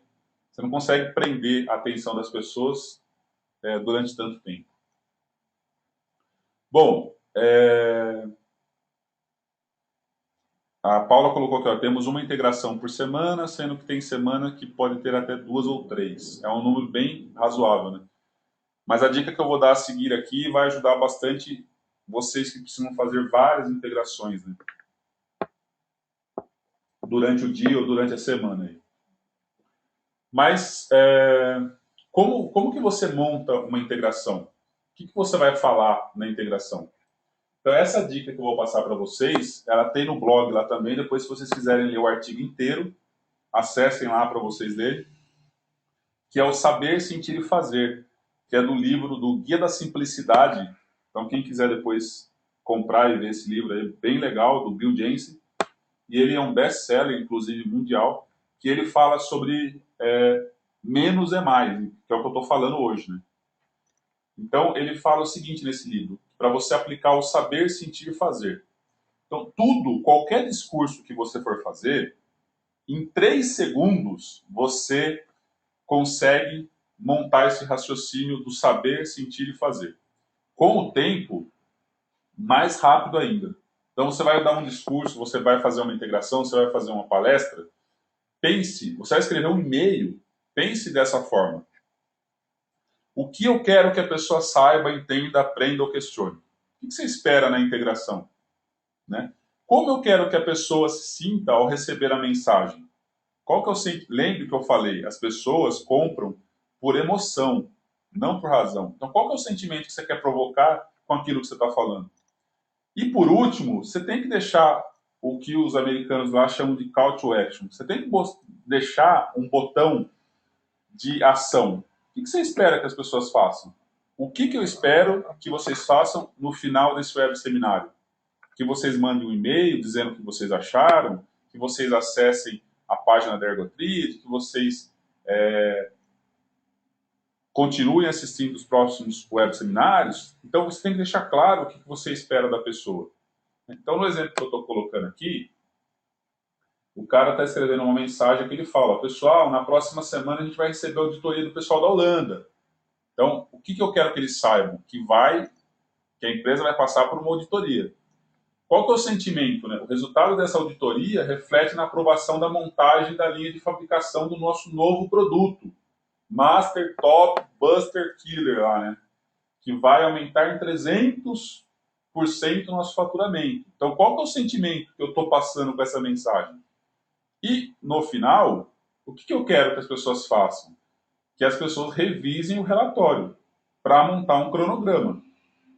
A: você não consegue prender a atenção das pessoas durante tanto tempo. Bom, A Paula colocou aqui, ó, temos uma integração por semana, sendo que tem semana que pode ter até 2 ou 3. É um número bem razoável, né? Mas a dica que eu vou dar a seguir aqui vai ajudar bastante vocês que precisam fazer várias integrações, né? Durante o dia ou durante a semana. Aí. Mas como que você monta uma integração? O que você vai falar na integração? Então essa dica que eu vou passar para vocês, ela tem no blog lá também, depois se vocês quiserem ler o artigo inteiro, acessem lá para vocês lerem, que é o Saber, Sentir e Fazer, que é do livro do Guia da Simplicidade. Então quem quiser depois comprar e ver esse livro é bem legal, do Bill Jensen, e ele é um best-seller, inclusive mundial, que ele fala sobre menos é mais, que é o que eu estou falando hoje, né? Então ele fala o seguinte nesse livro, para você aplicar o saber, sentir e fazer. Então tudo, qualquer discurso que você for fazer, em 3 segundos você consegue montar esse raciocínio do saber, sentir e fazer. Com o tempo, mais rápido ainda. Então você vai dar um discurso, você vai fazer uma integração, você vai fazer uma palestra, pense, você vai escrever um e-mail, pense dessa forma. O que eu quero que a pessoa saiba, entenda, aprenda ou questione? O que você espera na integração? Né? Como eu quero que a pessoa se sinta ao receber a mensagem? Qual que eu sei? Lembre que eu falei, as pessoas compram por emoção, não por razão. Então, qual que é o sentimento que você quer provocar com aquilo que você está falando? E por último, você tem que deixar o que os americanos lá chamam de call to action. Você tem que deixar um botão de ação. O que você espera que as pessoas façam? O que eu espero que vocês façam no final desse web seminário? Que vocês mandem um e-mail dizendo o que vocês acharam, que vocês acessem a página da Ergotrid, que vocês continuem assistindo os próximos web seminários. Então você tem que deixar claro o que você espera da pessoa. Então no exemplo que eu estou colocando aqui, o cara está escrevendo uma mensagem que ele fala, pessoal, na próxima semana a gente vai receber a auditoria do pessoal da Holanda. Então, o que eu quero que eles saibam? Que a empresa vai passar por uma auditoria. Qual que é o sentimento? Né? O resultado dessa auditoria reflete na aprovação da montagem da linha de fabricação do nosso novo produto, Master Top Buster Killer, lá, né? Que vai aumentar em 300% o nosso faturamento. Então, qual que é o sentimento que eu estou passando com essa mensagem? E, no final, o que eu quero que as pessoas façam? Que as pessoas revisem o relatório para montar um cronograma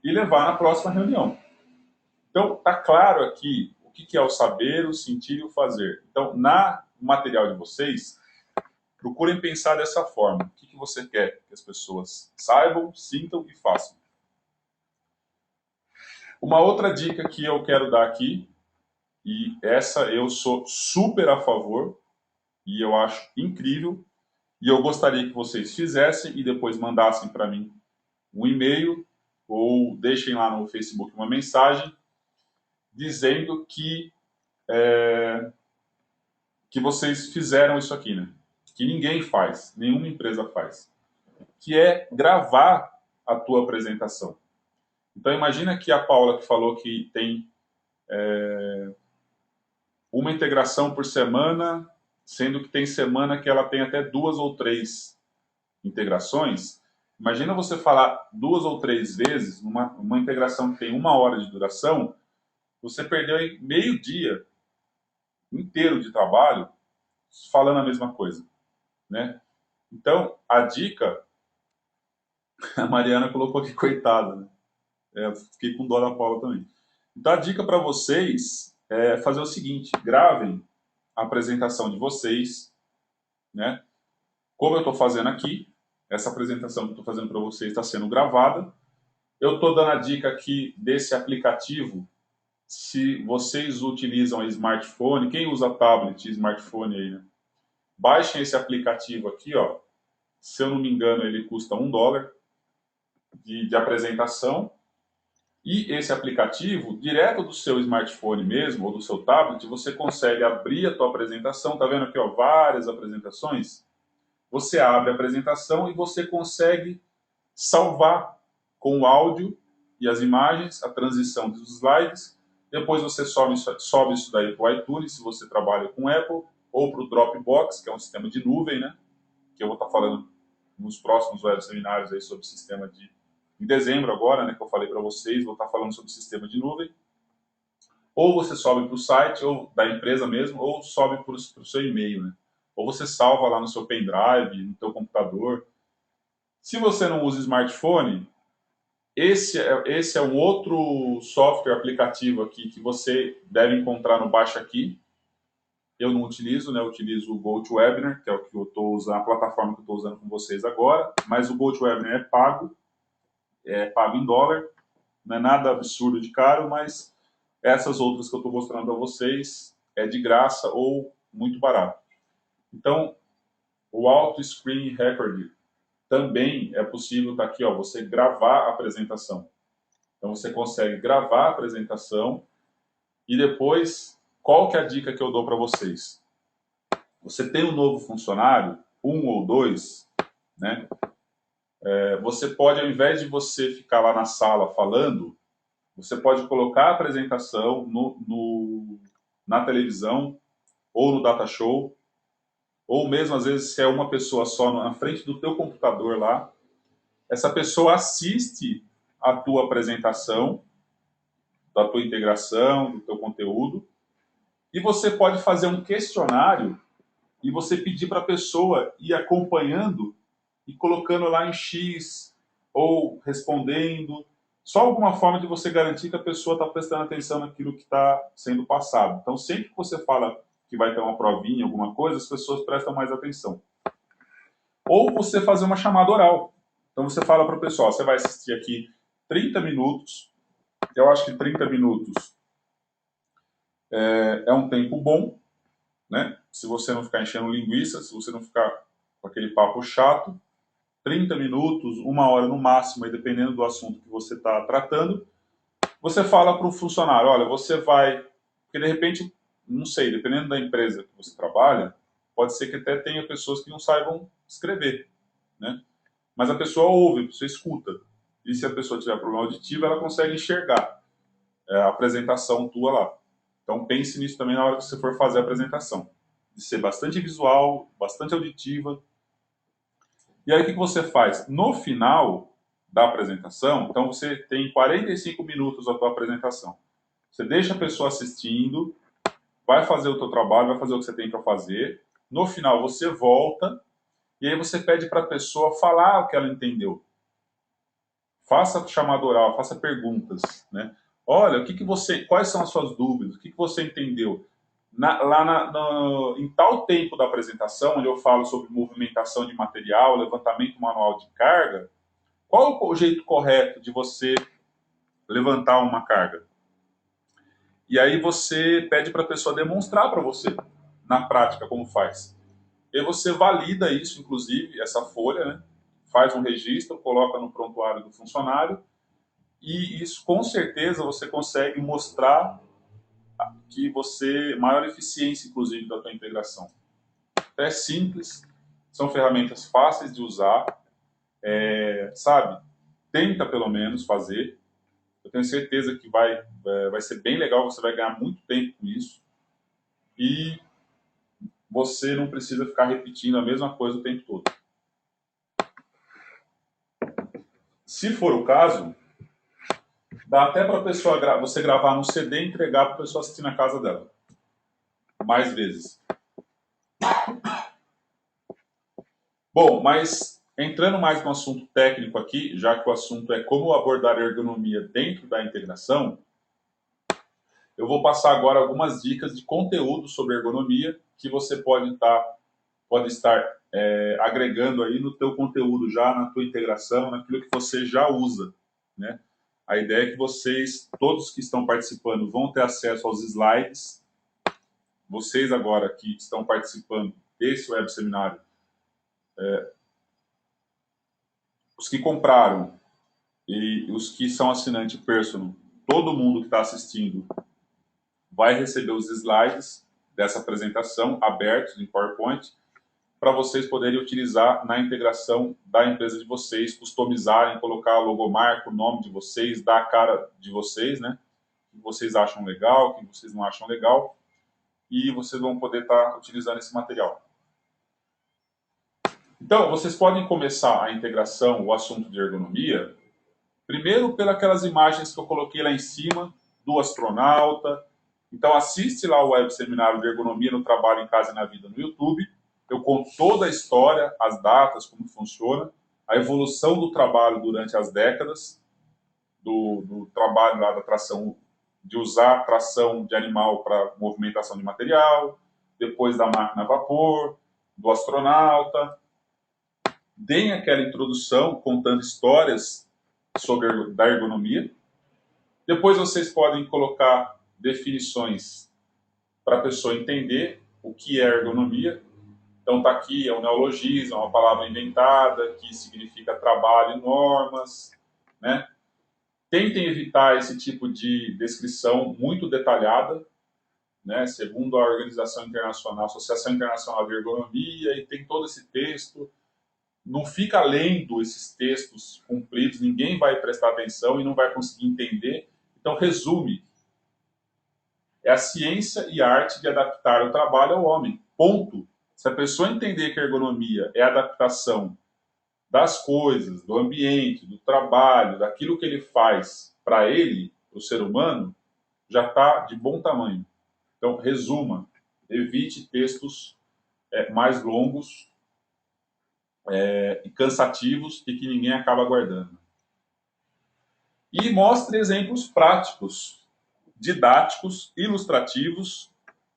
A: e levar na próxima reunião. Então, está claro aqui o que é o saber, o sentir e o fazer. Então, no material de vocês, procurem pensar dessa forma. O que você quer que as pessoas saibam, sintam e façam. Uma outra dica que eu quero dar aqui, e essa eu sou super a favor, e eu acho incrível, e eu gostaria que vocês fizessem e depois mandassem para mim um e-mail ou deixem lá no Facebook uma mensagem dizendo que vocês fizeram isso aqui, né? Que ninguém faz, nenhuma empresa faz, que é gravar a tua apresentação. Então imagina que a Paula que falou que tem uma integração por semana, sendo que tem semana que ela tem até 2 ou 3 integrações. Imagina você falar 2 ou 3 vezes uma integração que tem 1 hora de duração, você perdeu aí meio dia inteiro de trabalho falando a mesma coisa, né? Então, a dica, a Mariana colocou aqui, coitada, né? Eu fiquei com dó da Paula também. Então, a dica para vocês é fazer o seguinte, gravem a apresentação de vocês, né? Como eu estou fazendo aqui, essa apresentação que eu estou fazendo para vocês está sendo gravada. Eu estou dando a dica aqui desse aplicativo, se vocês utilizam smartphone, quem usa tablet e smartphone aí, né? Baixem esse aplicativo aqui, ó. Se eu não me engano, ele custa $1 de apresentação. E esse aplicativo, direto do seu smartphone mesmo, ou do seu tablet, você consegue abrir a tua apresentação. Tá vendo aqui, ó, várias apresentações? Você abre a apresentação e você consegue salvar com o áudio e as imagens, a transição dos slides, Depois você sobe isso daí para o iTunes, se você trabalha com Apple, ou para o Dropbox, que é um sistema de nuvem, né? Que eu vou estar falando nos próximos web seminários aí sobre sistema de... Em dezembro agora, né, que eu falei para vocês, vou estar falando sobre sistema de nuvem. Ou você sobe para o site ou da empresa mesmo, ou sobe para o seu e-mail, né? Ou você salva lá no seu pendrive, no seu computador. Se você não usa smartphone, esse é um outro software aplicativo aqui que você deve encontrar no Baixa Aqui. Eu não utilizo, né? Eu utilizo o GoToWebinar, que é o que eu estou usando, a plataforma que eu estou usando com vocês agora. Mas o GoToWebinar é pago em dólar. Não é nada absurdo de caro, mas essas outras que eu estou mostrando para vocês é de graça ou muito barato. Então, o Auto Screen Record também é possível, tá aqui, ó, você gravar a apresentação. Então você consegue gravar a apresentação e depois, qual que é a dica que eu dou para vocês? Você tem um novo funcionário, um ou dois, né? Você pode, ao invés de você ficar lá na sala falando, você pode colocar a apresentação na televisão ou no data show, ou mesmo às vezes se é uma pessoa só na frente do teu computador lá, essa pessoa assiste a tua apresentação, da tua integração, do teu conteúdo, e você pode fazer um questionário e você pedir para a pessoa ir acompanhando e colocando lá em X ou respondendo. Só alguma forma de você garantir que a pessoa está prestando atenção naquilo que está sendo passado. Então, sempre que você fala que vai ter uma provinha, alguma coisa, as pessoas prestam mais atenção. Ou você fazer uma chamada oral. Então, você fala para o pessoal, você vai assistir aqui 30 minutos. Eu acho que 30 minutos é um tempo bom, né? Se você não ficar enchendo linguiça, se você não ficar com aquele papo chato, 30 minutos, 1 hora no máximo, aí dependendo do assunto que você está tratando, você fala para o funcionário, olha, você vai... Porque de repente, não sei, dependendo da empresa que você trabalha, pode ser que até tenha pessoas que não saibam escrever, né? Mas a pessoa ouve, você escuta. E se a pessoa tiver problema auditivo, ela consegue enxergar a apresentação tua lá. Então pense nisso também na hora que você for fazer a apresentação. De ser bastante visual, bastante auditiva. E aí o que você faz? No final da apresentação, então você tem 45 minutos a tua apresentação. Você deixa a pessoa assistindo, vai fazer o teu trabalho, vai fazer o que você tem para fazer. No final você volta e aí você pede para a pessoa falar o que ela entendeu. Faça chamada oral, faça perguntas, né? Olha, quais são as suas dúvidas? O que você entendeu? Em tal tempo da apresentação, onde eu falo sobre movimentação de material, levantamento manual de carga, qual é o jeito correto de você levantar uma carga? E aí você pede para a pessoa demonstrar para você, na prática, como faz. E você valida isso, inclusive, essa folha, né? Faz um registro, coloca no prontuário do funcionário, e isso, com certeza, você consegue mostrar que você... maior eficiência, inclusive, da tua integração. É simples, são ferramentas fáceis de usar, sabe? Tenta, pelo menos, fazer. Eu tenho certeza que vai ser bem legal, você vai ganhar muito tempo com isso. E você não precisa ficar repetindo a mesma coisa o tempo todo. Se for o caso, dá até para você gravar no CD e entregar para a pessoa assistir na casa dela. Mais vezes. Bom, mas entrando mais no assunto técnico aqui, já que o assunto é como abordar a ergonomia dentro da integração, eu vou passar agora algumas dicas de conteúdo sobre ergonomia que você pode estar agregando aí no teu conteúdo já, na tua integração, naquilo que você já usa, né? A ideia é que vocês, todos que estão participando, vão ter acesso aos slides. Vocês agora que estão participando desse web seminário, os que compraram e os que são assinante personal, todo mundo que está assistindo vai receber os slides dessa apresentação abertos em PowerPoint para vocês poderem utilizar na integração da empresa de vocês, customizarem, colocar a logomarca, o nome de vocês, dar a cara de vocês, né? que vocês acham legal, o que vocês não acham legal, e vocês vão poder estar utilizando esse material. Então, vocês podem começar a integração, o assunto de ergonomia, primeiro pelas imagens que eu coloquei lá em cima, do astronauta. Então, assiste lá o web seminário de ergonomia no trabalho, em casa e na vida no YouTube. Eu conto toda a história, as datas, como funciona, a evolução do trabalho durante as décadas, do trabalho lá da tração, de usar tração de animal para movimentação de material, depois da máquina a vapor, do astronauta. Deem aquela introdução contando histórias da ergonomia. Depois vocês podem colocar definições para a pessoa entender o que é ergonomia. Então está aqui, é um neologismo, é uma palavra inventada, que significa trabalho e normas, né? Tentem evitar esse tipo de descrição muito detalhada, né? Segundo a Organização Internacional, Associação Internacional de Ergonomia, e tem todo esse texto. Não fica lendo esses textos compridos, ninguém vai prestar atenção e não vai conseguir entender. Então, resume. É a ciência e a arte de adaptar o trabalho ao homem. Ponto. Se a pessoa entender que a ergonomia é a adaptação das coisas, do ambiente, do trabalho, daquilo que ele faz para ele, para o ser humano, já está de bom tamanho. Então, resuma. Evite textos mais longos e cansativos e que ninguém acaba guardando. E mostre exemplos práticos, didáticos, ilustrativos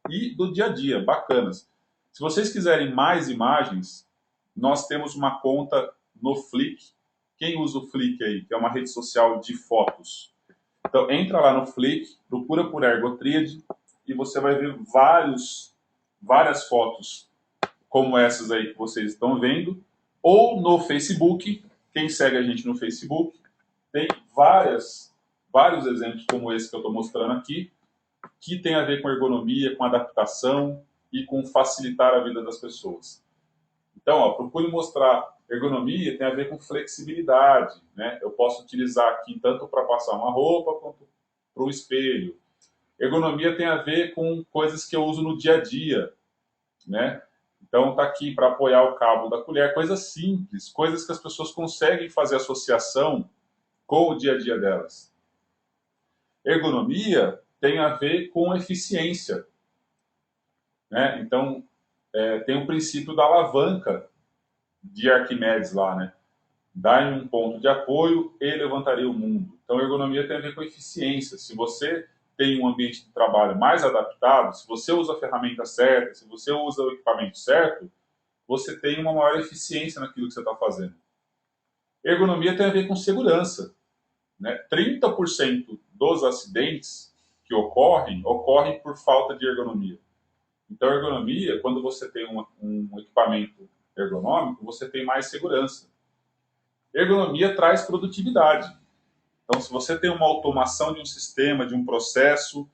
A: e do dia a dia, bacanas. Se vocês quiserem mais imagens, nós temos uma conta no Flick. Quem usa o Flick aí, que é uma rede social de fotos? Então, entra lá no Flick, procura por Ergotríade e você vai ver várias fotos como essas aí que vocês estão vendo, ou no Facebook. Quem segue a gente no Facebook, tem vários exemplos como esse que eu estou mostrando aqui, que tem a ver com ergonomia, com adaptação e com facilitar a vida das pessoas. Então, ó, procure mostrar ergonomia tem a ver com flexibilidade, né? Eu posso utilizar aqui tanto para passar uma roupa quanto para o espelho. Ergonomia tem a ver com coisas que eu uso no dia a dia, né? Então, está aqui para apoiar o cabo da colher, coisas simples, coisas que as pessoas conseguem fazer associação com o dia a dia delas. Ergonomia tem a ver com eficiência, né? Então, tem o princípio da alavanca de Arquimedes lá, né? Dá-me um ponto de apoio e levantaria o mundo. Então, ergonomia tem a ver com eficiência. Se você tem um ambiente de trabalho mais adaptado, se você usa a ferramenta certa, se você usa o equipamento certo, você tem uma maior eficiência naquilo que você está fazendo. Ergonomia tem a ver com segurança, né? 30% dos acidentes que ocorrem por falta de ergonomia. Então, ergonomia, quando você tem um equipamento ergonômico, você tem mais segurança. Ergonomia traz produtividade. Então, se você tem uma automação de um sistema, de um processo,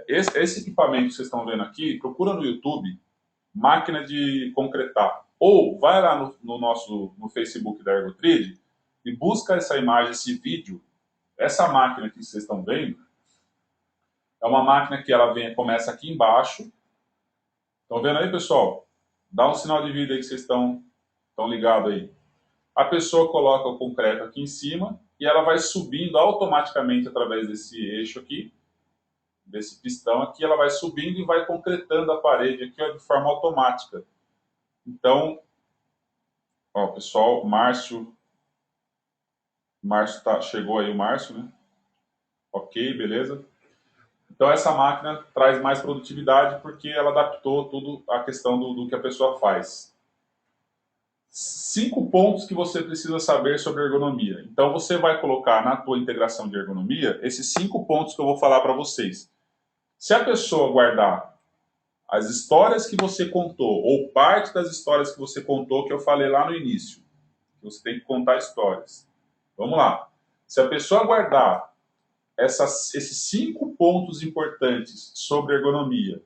A: esse equipamento que vocês estão vendo aqui, procura no YouTube, máquina de concretar. Ou vai lá no Facebook da Ergotríade e busca essa imagem, esse vídeo. Essa máquina que vocês estão vendo é uma máquina que ela começa aqui embaixo. Estão vendo aí, pessoal? Dá um sinal de vida aí que vocês estão ligados aí. A pessoa coloca o concreto aqui em cima e ela vai subindo automaticamente através desse eixo aqui, desse pistão aqui, ela vai subindo e vai concretando a parede aqui, ó, de forma automática. Então, ó, pessoal, Márcio chegou aí o Márcio, né? Ok, beleza. Então essa máquina traz mais produtividade porque ela adaptou tudo a questão do que a pessoa faz. 5 pontos que você precisa saber sobre ergonomia. Então você vai colocar na tua integração de ergonomia esses 5 pontos que eu vou falar para vocês. Se a pessoa guardar as histórias que você contou, ou parte das histórias que você contou, que eu falei lá no início, você tem que contar histórias. Vamos lá. Se a pessoa guardar esses 5 pontos importantes sobre ergonomia,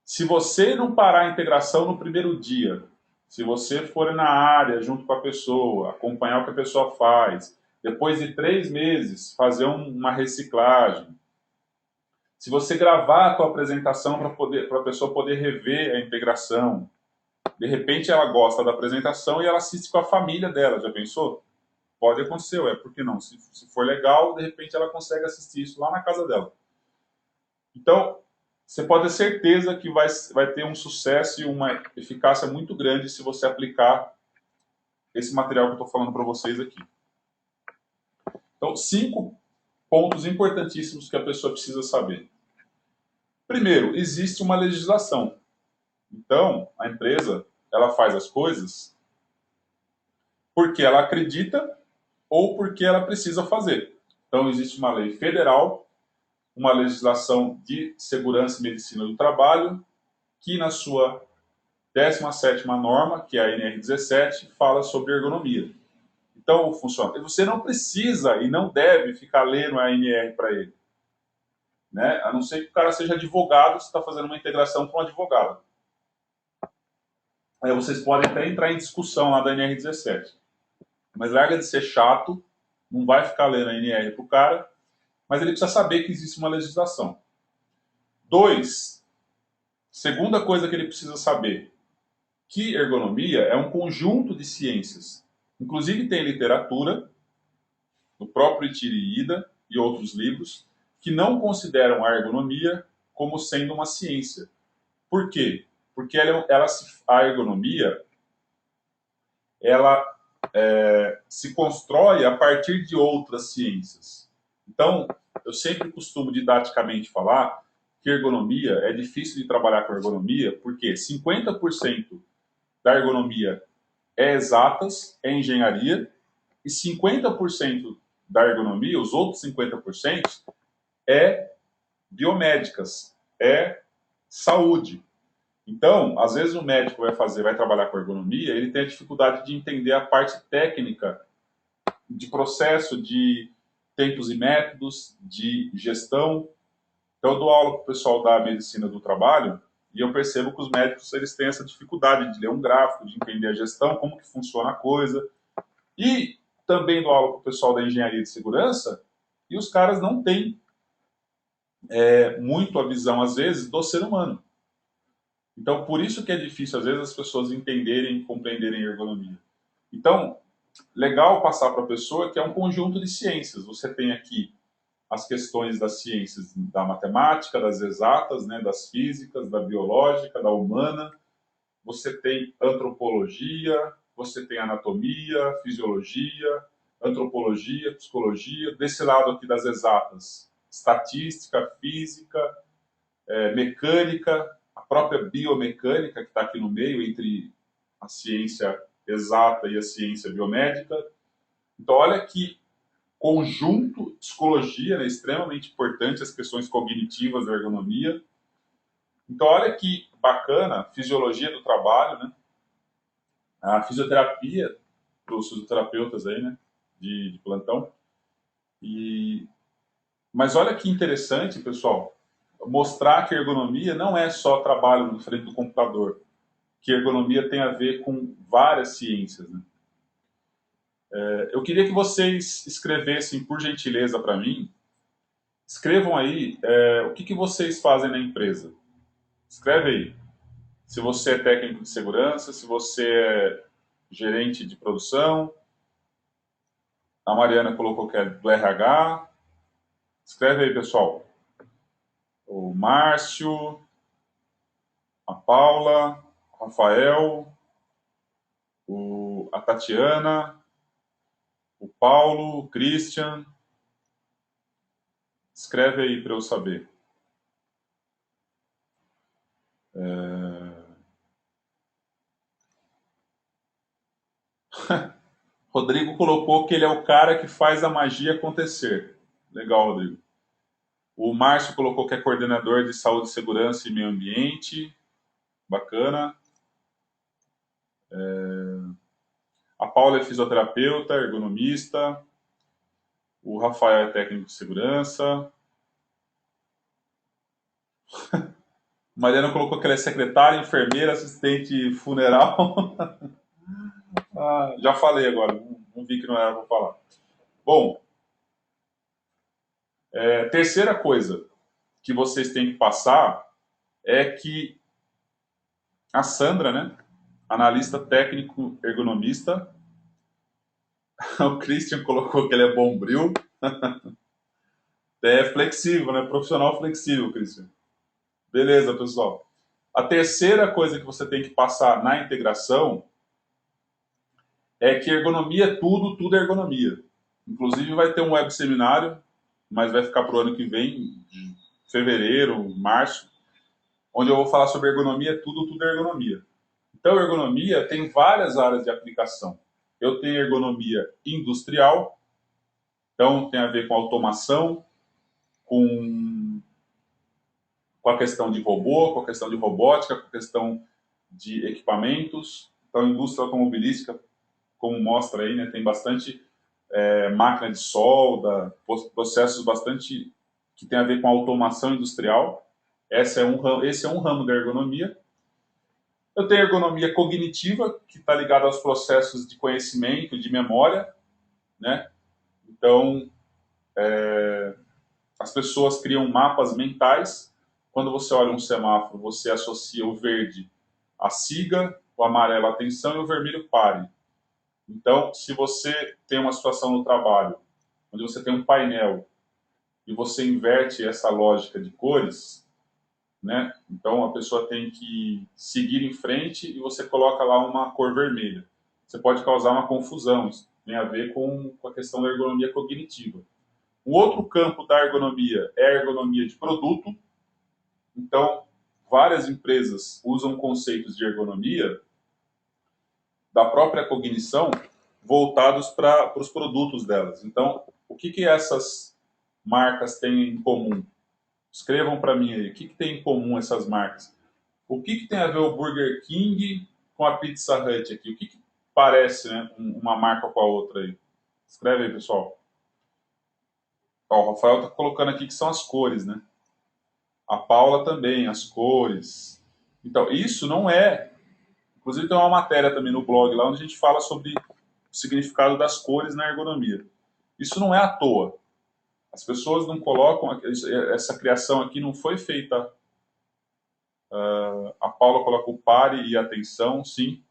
A: se você não parar a integração no primeiro dia, se você for na área junto com a pessoa, acompanhar o que a pessoa faz, Depois de 3 meses, fazer uma reciclagem. Se você gravar a tua apresentação para a pessoa poder rever a integração. De repente ela gosta da apresentação e ela assiste com a família dela, já pensou? Pode acontecer, por que não? Se for legal, de repente ela consegue assistir isso lá na casa dela. Então, você pode ter certeza que vai ter um sucesso e uma eficácia muito grande se você aplicar esse material que eu estou falando para vocês aqui. Então, 5 pontos importantíssimos que a pessoa precisa saber. Primeiro, existe uma legislação. Então, a empresa, ela faz as coisas porque ela acredita ou porque ela precisa fazer. Então, existe uma lei federal, uma legislação de segurança e medicina do trabalho, que na sua 17ª norma, que é a NR17, fala sobre ergonomia. Então, funciona. Você não precisa e não deve ficar lendo a ANR para ele. Né? A não ser que o cara seja advogado, você está fazendo uma integração com um advogado. Aí vocês podem até entrar em discussão lá da NR17. Mas larga de ser chato, não vai ficar lendo a NR para o cara, mas ele precisa saber que existe uma legislação. 2, segunda coisa que ele precisa saber, que ergonomia é um conjunto de ciências. Inclusive tem literatura, do próprio Itiri Ida e outros livros, que não consideram a ergonomia como sendo uma ciência. Por quê? Porque a ergonomia ela se constrói a partir de outras ciências. Então, eu sempre costumo didaticamente falar que ergonomia é difícil de trabalhar com ergonomia porque 50% da ergonomia é exatas, é engenharia, e 50% da ergonomia, os outros 50%, é biomédicas, é saúde. Então, às vezes o médico vai trabalhar com ergonomia, ele tem a dificuldade de entender a parte técnica de processo, de tempos e métodos, de gestão. Então, eu dou aula para o pessoal da medicina do trabalho e eu percebo que os médicos eles têm essa dificuldade de ler um gráfico, de entender a gestão, como que funciona a coisa. E também dou aula para o pessoal da engenharia de segurança e os caras não têm muito a visão, às vezes, do ser humano. Então, por isso que é difícil, às vezes, as pessoas entenderem e compreenderem ergonomia. Então, legal passar para a pessoa que é um conjunto de ciências. Você tem aqui as questões das ciências da matemática, das exatas, né, das físicas, da biológica, da humana. Você tem antropologia, você tem anatomia, fisiologia, antropologia, psicologia. Desse lado aqui das exatas, estatística, física, mecânica, a própria biomecânica, que está aqui no meio, entre a ciência exata e a ciência biomédica. Então, olha que conjunto, psicologia, né, extremamente importante, as questões cognitivas da ergonomia. Então, olha que bacana, fisiologia do trabalho, né? A fisioterapia para os fisioterapeutas aí, né, de plantão. Mas olha que interessante, pessoal, mostrar que ergonomia não é só trabalho na frente do computador, que ergonomia tem a ver com várias ciências. Né? Eu queria que vocês escrevessem, por gentileza, para mim, escrevam aí o que vocês fazem na empresa. Escreve aí. Se você é técnico de segurança, se você é gerente de produção, a Mariana colocou que é do RH. Escreve aí, pessoal. O Márcio, a Paula, o Rafael, a Tatiana, o Paulo, o Christian. Escreve aí para eu saber. Rodrigo colocou que ele é o cara que faz a magia acontecer. Legal, Rodrigo. O Márcio colocou que é coordenador de saúde, segurança e meio ambiente. Bacana. A Paula é fisioterapeuta, ergonomista. O Rafael é técnico de segurança. Mariana colocou que ela é secretária, enfermeira, assistente funeral. Já falei agora, não vi que não era para falar. Bom, terceira coisa que vocês têm que passar é que a Sandra, né, analista técnico ergonomista, o Christian colocou que ele é bombril, é flexível, né, profissional flexível, Christian. Beleza, pessoal. A terceira coisa que você tem que passar na integração é que ergonomia é tudo, tudo é ergonomia. Inclusive vai ter um web seminário, mas vai ficar para o ano que vem, de fevereiro, março, onde eu vou falar sobre ergonomia, tudo, tudo é ergonomia. Então, ergonomia tem várias áreas de aplicação. Eu tenho ergonomia industrial, então tem a ver com automação, com a questão de robô, com a questão de robótica, com a questão de equipamentos. Então, a indústria automobilística, como mostra aí, né, tem bastante máquina de solda, processos bastante que tem a ver com automação industrial. Esse é um ramo da ergonomia. Eu tenho ergonomia cognitiva, que está ligada aos processos de conhecimento, de memória, né? Então, as pessoas criam mapas mentais. Quando você olha um semáforo, você associa o verde à siga, o amarelo à atenção e o vermelho pare. Então, se você tem uma situação no trabalho, onde você tem um painel e você inverte essa lógica de cores, né? Então a pessoa tem que seguir em frente e você coloca lá uma cor vermelha. Você pode causar uma confusão, isso tem a ver com a questão da ergonomia cognitiva. Um outro campo da ergonomia é a ergonomia de produto. Então, várias empresas usam conceitos de ergonomia da própria cognição voltados para os produtos delas. Então, o que essas marcas têm em comum? Escrevam para mim aí, o que tem em comum essas marcas? O que tem a ver o Burger King com a Pizza Hut aqui? O que parece, né, uma marca com a outra aí? Escreve aí, pessoal. Ó, o Rafael está colocando aqui que são as cores, né? A Paula também, as cores. Então, isso não é... Inclusive tem uma matéria também no blog lá onde a gente fala sobre o significado das cores na ergonomia. Isso não é à toa. As pessoas não colocam... Essa criação aqui não foi feita... A Paula coloca o pare e atenção, sim.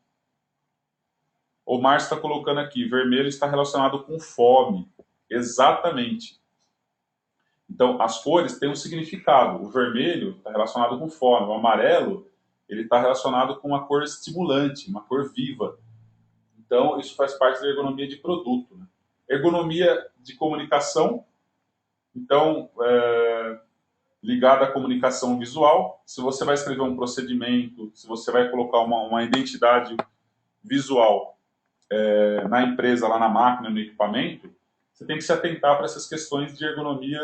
A: O Márcio está colocando aqui, vermelho está relacionado com fome. Exatamente. Então, as cores têm um significado. O vermelho está relacionado com fome. O amarelo, ele está relacionado com uma cor estimulante, uma cor viva. Então, isso faz parte da ergonomia de produto, né? Ergonomia de comunicação. Então, ligada à comunicação visual. Se você vai escrever um procedimento, se você vai colocar uma identidade visual na empresa, lá na máquina, no equipamento, você tem que se atentar para essas questões de ergonomia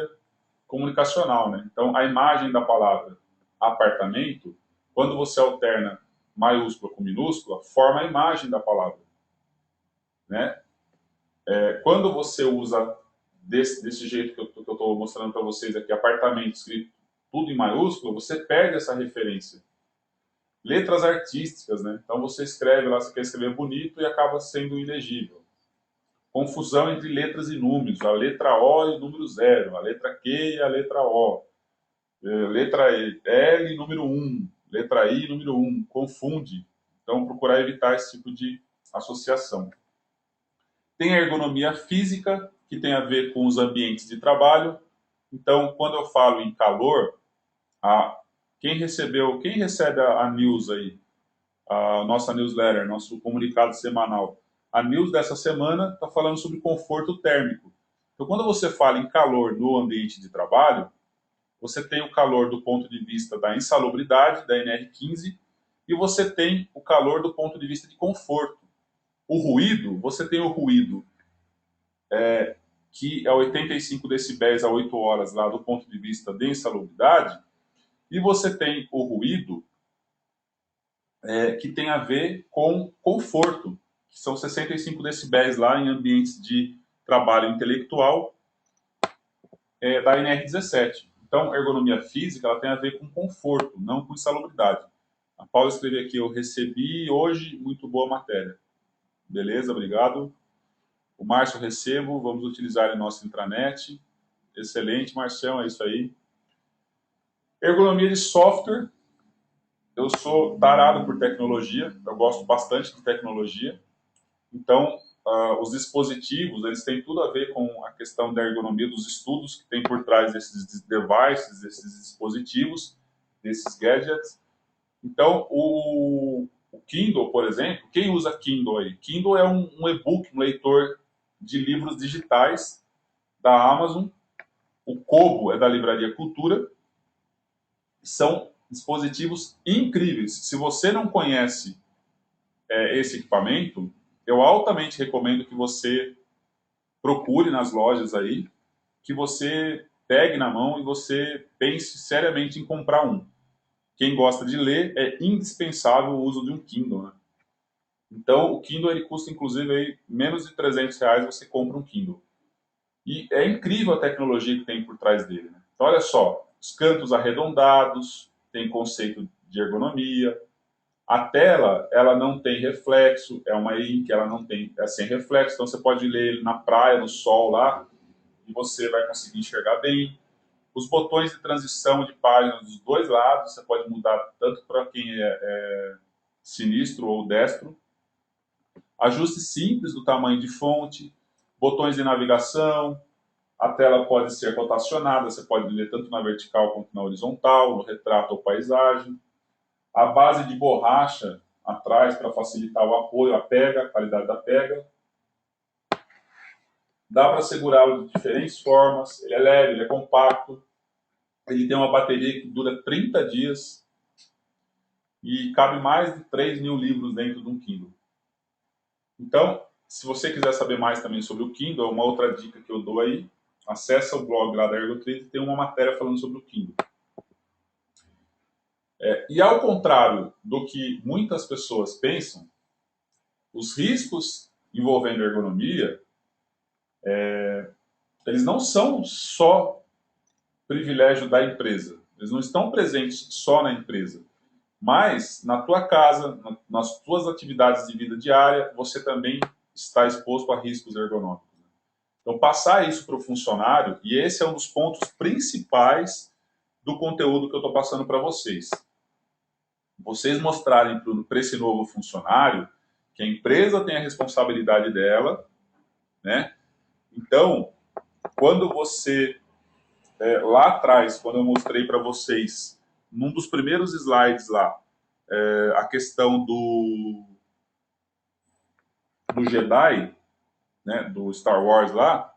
A: comunicacional, né? Então, a imagem da palavra apartamento, quando você alterna maiúscula com minúscula, forma a imagem da palavra, né? Quando você usa desse jeito que eu estou mostrando para vocês aqui, apartamento escrito tudo em maiúsculo, você perde essa referência. Letras artísticas, né? Então você escreve lá, você quer escrever bonito e acaba sendo ilegível. Confusão entre letras e números, a letra O e o número 0, a letra Q e a letra O, letra L número 1, letra I número 1, confunde. Então procurar evitar esse tipo de associação. Tem a ergonomia física, que tem a ver com os ambientes de trabalho. Então, quando eu falo em calor, quem recebe a news aí, a nossa newsletter, nosso comunicado semanal, a news dessa semana está falando sobre conforto térmico. Então, quando você fala em calor no ambiente de trabalho, você tem o calor do ponto de vista da insalubridade, da NR15, e você tem o calor do ponto de vista de conforto. O ruído, você tem o ruído que é 85 decibéis a 8 horas lá do ponto de vista de insalubridade, e você tem o ruído que tem a ver com conforto, que são 65 decibéis lá em ambientes de trabalho intelectual da NR17. Então, ergonomia física ela tem a ver com conforto, não com insalubridade. A Paula escreveu aqui, eu recebi hoje, muito boa matéria. Beleza, obrigado. O Márcio recebo, vamos utilizar em nosso intranet. Excelente, Marcião, é isso aí. Ergonomia de software. Eu sou tarado por tecnologia, eu gosto bastante de tecnologia. Então, os dispositivos, eles têm tudo a ver com a questão da ergonomia, dos estudos que tem por trás desses devices, desses dispositivos, desses gadgets. Então, o Kindle, por exemplo, quem usa Kindle aí? Kindle é um e-book, um leitor de livros digitais da Amazon. O Kobo é da Livraria Cultura. São dispositivos incríveis. Se você não conhece esse equipamento, eu altamente recomendo que você procure nas lojas aí, que você pegue na mão e você pense seriamente em comprar um. Quem gosta de ler, é indispensável o uso de um Kindle, né? Então, o Kindle ele custa, inclusive, aí, menos de R$ 300 você compra um Kindle. E é incrível a tecnologia que tem por trás dele, né? Então, olha só, os cantos arredondados, tem conceito de ergonomia. A tela, ela não tem reflexo, é uma ink, ela não tem, é sem reflexo, então você pode ler ele na praia, no sol lá, e você vai conseguir enxergar bem. Os botões de transição de página dos dois lados, você pode mudar tanto para quem é sinistro ou destro. Ajuste simples do tamanho de fonte, botões de navegação, a tela pode ser rotacionada, você pode ler tanto na vertical quanto na horizontal, no retrato ou paisagem. A base de borracha atrás para facilitar o apoio, a pega, a qualidade da pega. Dá para segurá-lo de diferentes formas, ele é leve, ele é compacto, ele tem uma bateria que dura 30 dias e cabe mais de 3.000 livros dentro de um Kindle. Então, se você quiser saber mais também sobre o Kindle, uma outra dica que eu dou aí, acessa o blog lá da Ergotrade e tem uma matéria falando sobre o Kindle. E ao contrário do que muitas pessoas pensam, os riscos envolvendo ergonomia, eles não são só privilégio da empresa. Eles não estão presentes só na empresa. Mas na tua casa, nas tuas atividades de vida diária, você também está exposto a riscos ergonômicos. Então, passar isso para o funcionário, e esse é um dos pontos principais do conteúdo que eu estou passando para vocês. Vocês mostrarem para esse novo funcionário que a empresa tem a responsabilidade dela, né? Então, quando você, lá atrás, quando eu mostrei para vocês, num dos primeiros slides lá, a questão do Jedi, né, do Star Wars lá,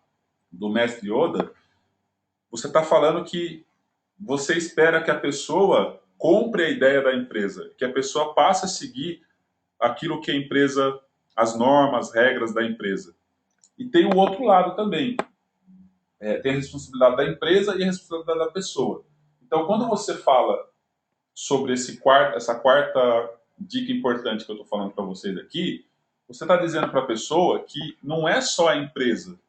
A: do Mestre Yoda, você está falando que você espera que a pessoa compre a ideia da empresa, que a pessoa passe a seguir aquilo que a empresa, as normas, as regras da empresa. E tem o outro lado também. Tem a responsabilidade da empresa e a responsabilidade da pessoa. Então, quando você fala sobre essa quarta dica importante que eu estou falando para vocês aqui, você está dizendo para a pessoa que não é só a empresa.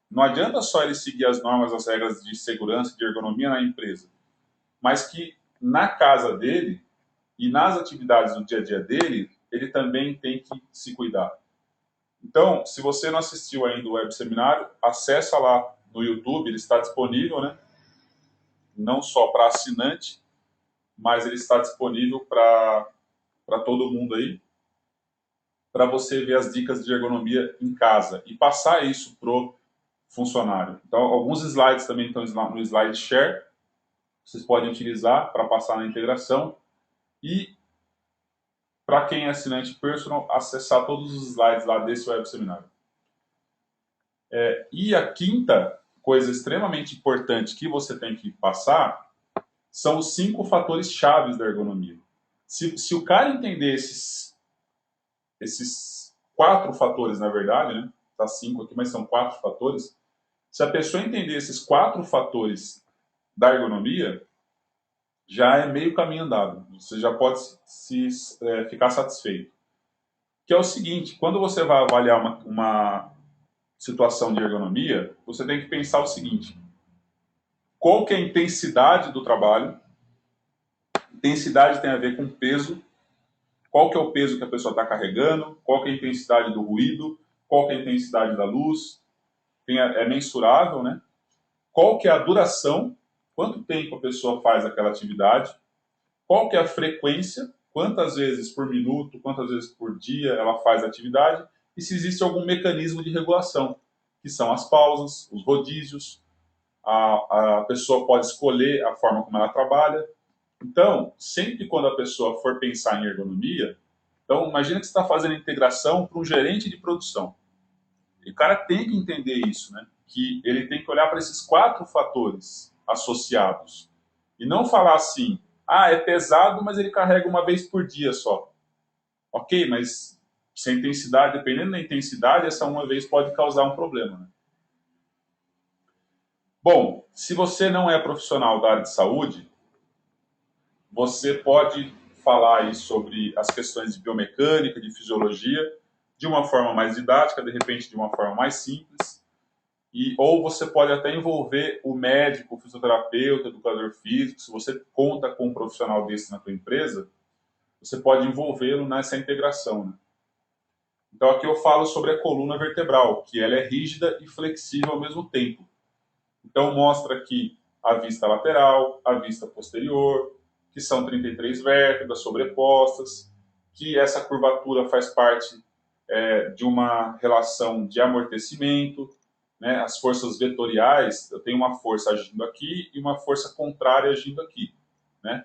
A: Não adianta só ele seguir as normas, as regras de segurança, de ergonomia na empresa, mas que na casa dele e nas atividades do dia a dia dele, ele também tem que se cuidar. Então, se você não assistiu ainda o web seminário, acessa lá no YouTube, ele está disponível, né? Não só para assinante, mas ele está disponível para todo mundo aí, para você ver as dicas de ergonomia em casa e passar isso pro funcionário. Então, alguns slides também estão no slide share, vocês podem utilizar para passar na integração e para quem é assinante personal, acessar todos os slides lá desse web seminário. E a quinta coisa extremamente importante que você tem que passar são os 5 fatores chaves da ergonomia. Se o cara entender esses 4 fatores, na verdade, né? Tá 5 aqui, mas são 4 fatores. Se a pessoa entender esses 4 fatores da ergonomia, já é meio caminho andado. Você já pode ficar satisfeito. Que é o seguinte, quando você vai avaliar uma situação de ergonomia, você tem que pensar o seguinte: qual que é a intensidade do trabalho? Intensidade tem a ver com peso. Qual que é o peso que a pessoa está carregando? Qual que é a intensidade do ruído? qual que é a intensidade da luz, é mensurável, né? Qual que é a duração, quanto tempo a pessoa faz aquela atividade, qual que é a frequência, quantas vezes por minuto, quantas vezes por dia ela faz a atividade, e se existe algum mecanismo de regulação, que são as pausas, os rodízios, a pessoa pode escolher a forma como ela trabalha. Então, sempre quando a pessoa for pensar em ergonomia, então imagina que você está fazendo integração para um gerente de produção. E o cara tem que entender isso, né? Que ele tem que olhar para esses 4 fatores associados. E não falar assim, ah, é pesado, mas ele carrega uma vez por dia só. Ok, mas se a intensidade, dependendo da intensidade, essa uma vez pode causar um problema, né? Bom, se você não é profissional da área de saúde, você pode falar aí sobre as questões de biomecânica, de fisiologia, de uma forma mais didática, de repente de uma forma mais simples, ou você pode até envolver o médico, o fisioterapeuta, o educador físico. Se você conta com um profissional desse na sua empresa, você pode envolvê-lo nessa integração, né? Então aqui eu falo sobre a coluna vertebral, que ela é rígida e flexível ao mesmo tempo. Então mostra aqui a vista lateral, a vista posterior, que são 33 vértebras sobrepostas, que essa curvatura faz parte de uma relação de amortecimento, né? As forças vetoriais, eu tenho uma força agindo aqui e uma força contrária agindo aqui, né?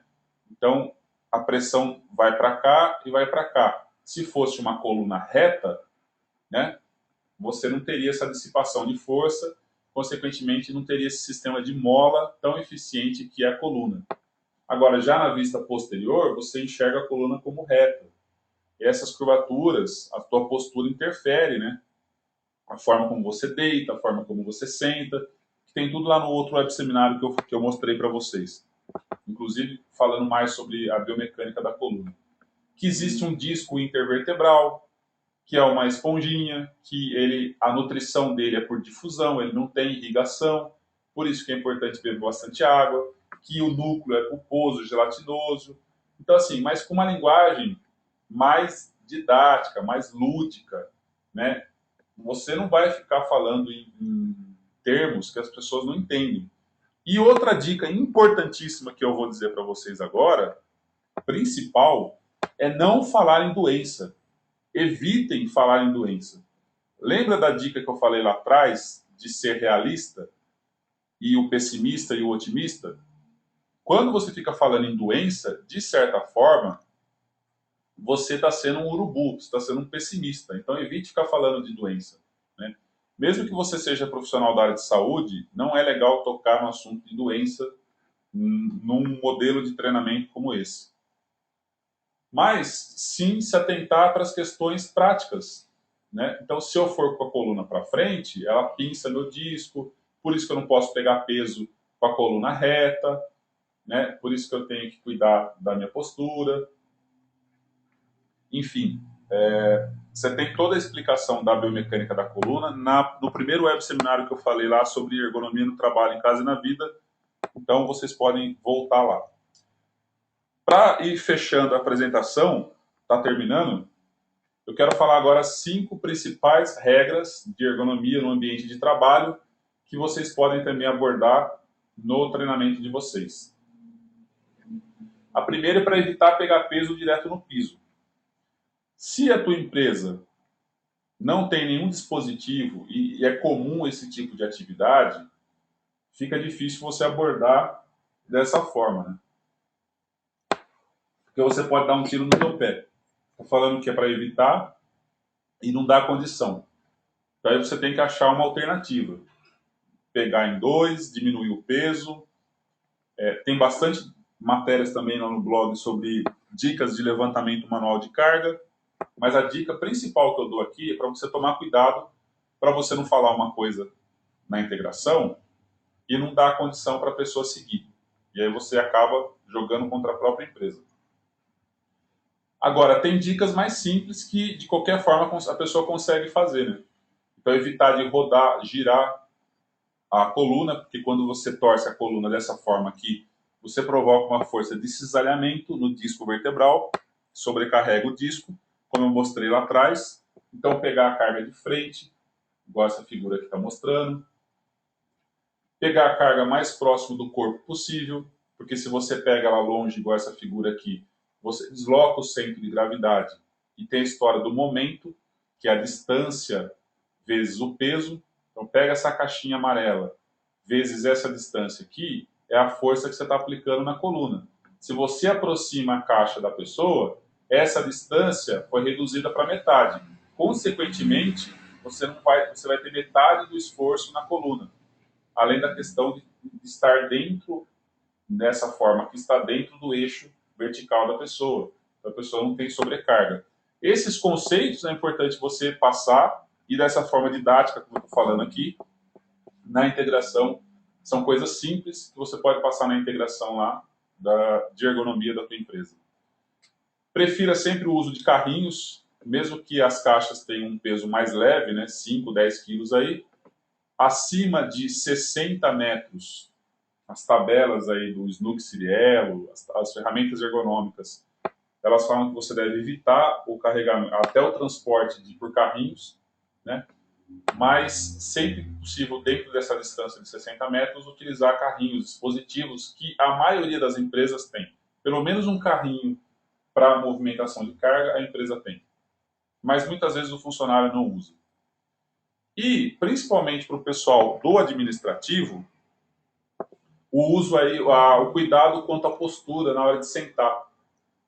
A: Então a pressão vai para cá e vai para cá. Se fosse uma coluna reta, né, você não teria essa dissipação de força, consequentemente não teria esse sistema de mola tão eficiente que é a coluna. Agora, já na vista posterior, você enxerga a coluna como reta. E essas curvaturas, a tua postura interfere, né? A forma como você deita, a forma como você senta, que tem tudo lá no outro web seminário que eu mostrei para vocês. Inclusive, falando mais sobre a biomecânica da coluna. Que existe um disco intervertebral, que é uma esponjinha, que a nutrição dele é por difusão, ele não tem irrigação, por isso que é importante beber bastante água, que o núcleo é pulposo, gelatinoso. Então, assim, mas com uma linguagem mais didática, mais lúdica, né? Você não vai ficar falando em termos que as pessoas não entendem. E outra dica importantíssima que eu vou dizer para vocês agora, principal, é não falar em doença. Evitem falar em doença. Lembra da dica que eu falei lá atrás de ser realista e o pessimista e o otimista? Quando você fica falando em doença, de certa forma, você está sendo um urubu, você está sendo um pessimista. Então evite ficar falando de doença, né? Mesmo que você seja profissional da área de saúde, não é legal tocar no assunto de doença num modelo de treinamento como esse. Mas sim se atentar para as questões práticas, né? Então, se eu for com a coluna para frente, ela pinça meu disco, por isso que eu não posso pegar peso com a coluna reta, né? Por isso que eu tenho que cuidar da minha postura. Enfim, você tem toda a explicação da biomecânica da coluna no primeiro web seminário que eu falei lá sobre ergonomia no trabalho, em casa e na vida. Então, vocês podem voltar lá. Para ir fechando a apresentação, está terminando, eu quero falar agora 5 principais regras de ergonomia no ambiente de trabalho que vocês podem também abordar no treinamento de vocês. A primeira é para evitar pegar peso direto no piso. Se a tua empresa não tem nenhum dispositivo e é comum esse tipo de atividade, fica difícil você abordar dessa forma, né? Porque você pode dar um tiro no teu pé. Estou falando que é para evitar e não dá condição. Então aí você tem que achar uma alternativa. Pegar em 2, diminuir o peso. Tem bastante matérias também lá no blog sobre dicas de levantamento manual de carga, mas a dica principal que eu dou aqui é para você tomar cuidado para você não falar uma coisa na integração e não dar a condição para a pessoa seguir. E aí você acaba jogando contra a própria empresa. Agora, tem dicas mais simples que, de qualquer forma, a pessoa consegue fazer, né? Então, evitar de rodar, girar a coluna, porque quando você torce a coluna dessa forma aqui, você provoca uma força de cisalhamento no disco vertebral, sobrecarrega o disco, como eu mostrei lá atrás, Então, pegar a carga de frente, igual essa figura que está mostrando. Pegar a carga mais próximo do corpo possível, porque se você pega ela longe, igual essa figura aqui, você desloca o centro de gravidade. E tem a história do momento, que é a distância vezes o peso. Então, pega essa caixinha amarela, vezes essa distância aqui, é a força que você está aplicando na coluna. Se você aproxima a caixa da pessoa, essa distância foi reduzida para metade. Consequentemente, você vai ter metade do esforço na coluna. Além da questão de estar dentro, dessa forma, que está dentro do eixo vertical da pessoa. Então, a pessoa não tem sobrecarga. Esses conceitos é importante você passar, e dessa forma didática que eu estou falando aqui, na integração, são coisas simples que você pode passar na integração lá de ergonomia da tua empresa. Prefira sempre o uso de carrinhos, mesmo que as caixas tenham um peso mais leve, né, 5, 10 quilos aí, acima de 60 metros, as tabelas aí do Snook Ciriello, as ferramentas ergonômicas, elas falam que você deve evitar o carregamento, até o transporte por carrinhos, né? Mas sempre que possível, dentro dessa distância de 60 metros, utilizar carrinhos, dispositivos que a maioria das empresas tem. Pelo menos um carrinho para movimentação de carga a empresa tem. Mas muitas vezes o funcionário não usa. E, principalmente para o pessoal do administrativo, o uso aí, o cuidado quanto à postura na hora de sentar.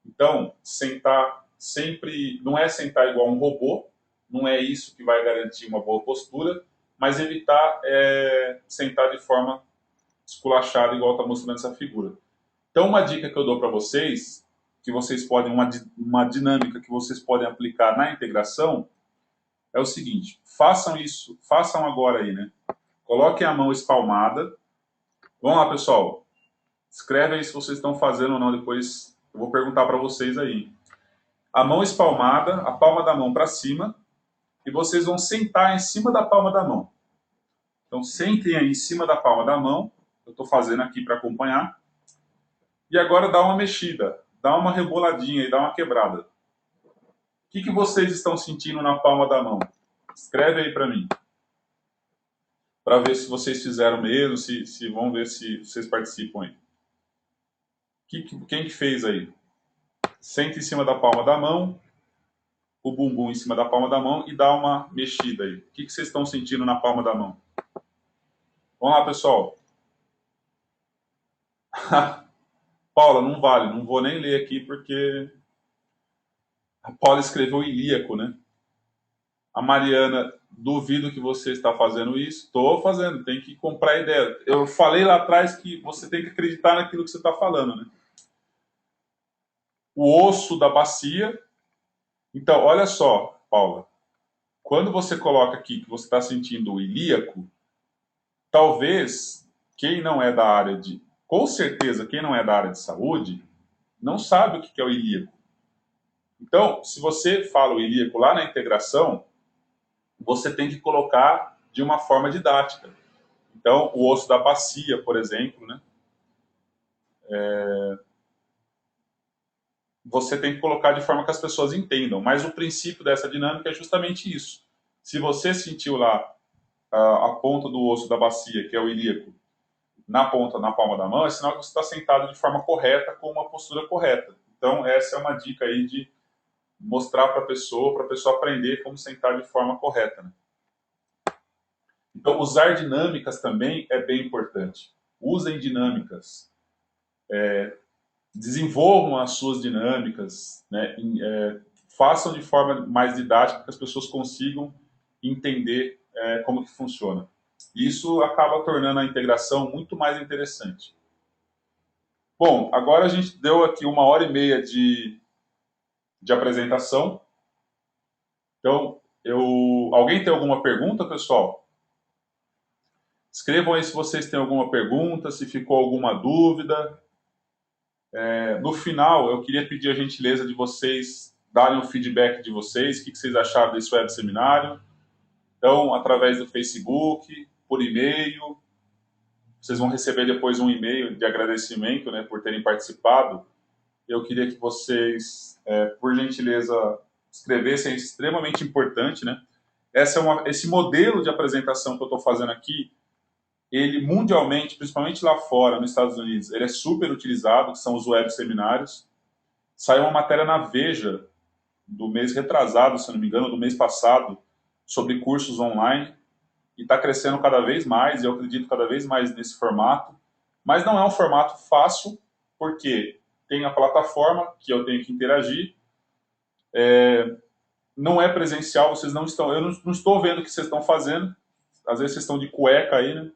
A: Então, sentar sempre, não é sentar igual um robô, não é isso que vai garantir uma boa postura, mas evitar sentar de forma esculachada, igual está mostrando essa figura. Então, uma dica que eu dou para vocês, que vocês podem, uma dinâmica que vocês podem aplicar na integração, é o seguinte: façam isso, façam agora aí, né? Coloquem a mão espalmada. Vamos lá, pessoal. Escreve aí se vocês estão fazendo ou não, depois eu vou perguntar para vocês aí. A mão espalmada, a palma da mão para cima, e vocês vão sentar em cima da palma da mão. Então, sentem aí em cima da palma da mão, eu estou fazendo aqui para acompanhar. E agora dá uma mexida, dá uma reboladinha e dá uma quebrada. O que vocês estão sentindo na palma da mão? Escreve aí para mim. Para ver se vocês fizeram mesmo, se vão ver se vocês participam aí. Quem que fez aí? Senta em cima da palma da mão, o bumbum em cima da palma da mão e dá uma mexida aí. O que vocês estão sentindo na palma da mão? Vamos lá, pessoal. Paula, não vale, não vou nem ler aqui porque a Paula escreveu ilíaco, né? A Mariana, duvido que você está fazendo isso. Estou fazendo, tem que comprar ideia. Eu falei lá atrás que você tem que acreditar naquilo que você está falando, né? O osso da bacia. Então, olha só, Paula. Quando você coloca aqui que você está sentindo o ilíaco, talvez quem não é da área de... Com certeza, quem não é da área de saúde não sabe o que é o ilíaco. Então, se você fala o ilíaco lá na integração, você tem que colocar de uma forma didática. Então, o osso da bacia, por exemplo, né? Você tem que colocar de forma que as pessoas entendam. Mas o princípio dessa dinâmica é justamente isso. Se você sentiu lá a ponta do osso da bacia, que é o ilíaco, na ponta, na palma da mão, é sinal que você está sentado de forma correta, com uma postura correta. Então, essa é uma dica aí de mostrar para a pessoa aprender como sentar de forma correta, né? Então, usar dinâmicas também é bem importante. Usem dinâmicas. Desenvolvam as suas dinâmicas, né? Façam de forma mais didática para que as pessoas consigam entender como que funciona. Isso acaba tornando a integração muito mais interessante. Bom, agora a gente deu aqui 1h30 de apresentação. Então, alguém tem alguma pergunta, pessoal? Escrevam aí se vocês têm alguma pergunta, se ficou alguma dúvida. No final, eu queria pedir a gentileza de vocês darem o feedback de vocês, o que vocês acharam desse web seminário. Então, através do Facebook, por e-mail, vocês vão receber depois um e-mail de agradecimento, né, por terem participado. Eu queria que vocês, por gentileza, escrevessem é extremamente importante, né? Esse modelo de apresentação que eu estou fazendo aqui, ele mundialmente, principalmente lá fora, nos Estados Unidos, ele é super utilizado, que são os web seminários. Saiu uma matéria na Veja, do mês retrasado, se não me engano, do mês passado, sobre cursos online, e está crescendo cada vez mais, e eu acredito cada vez mais nesse formato. Mas não é um formato fácil, porque tem a plataforma que eu tenho que interagir, não é presencial, vocês não estão, eu não estou vendo o que vocês estão fazendo, às vezes vocês estão de cueca aí, né?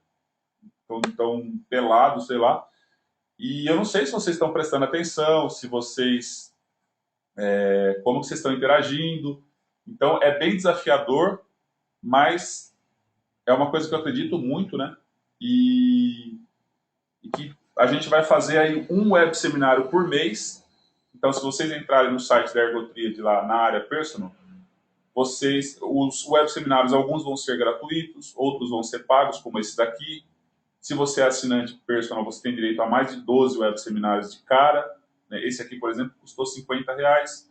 A: Estão pelados, sei lá, e eu não sei se vocês estão prestando atenção, se vocês, como que vocês estão interagindo, então é bem desafiador, mas é uma coisa que eu acredito muito, né? E que a gente vai fazer aí um web seminário por mês. Então, se vocês entrarem no site da Ergotriad lá na área personal, os web seminários, alguns vão ser gratuitos, outros vão ser pagos, como esse daqui. Se você é assinante personal, você tem direito a mais de 12 web seminários de cara. Esse aqui, por exemplo, custou R$50,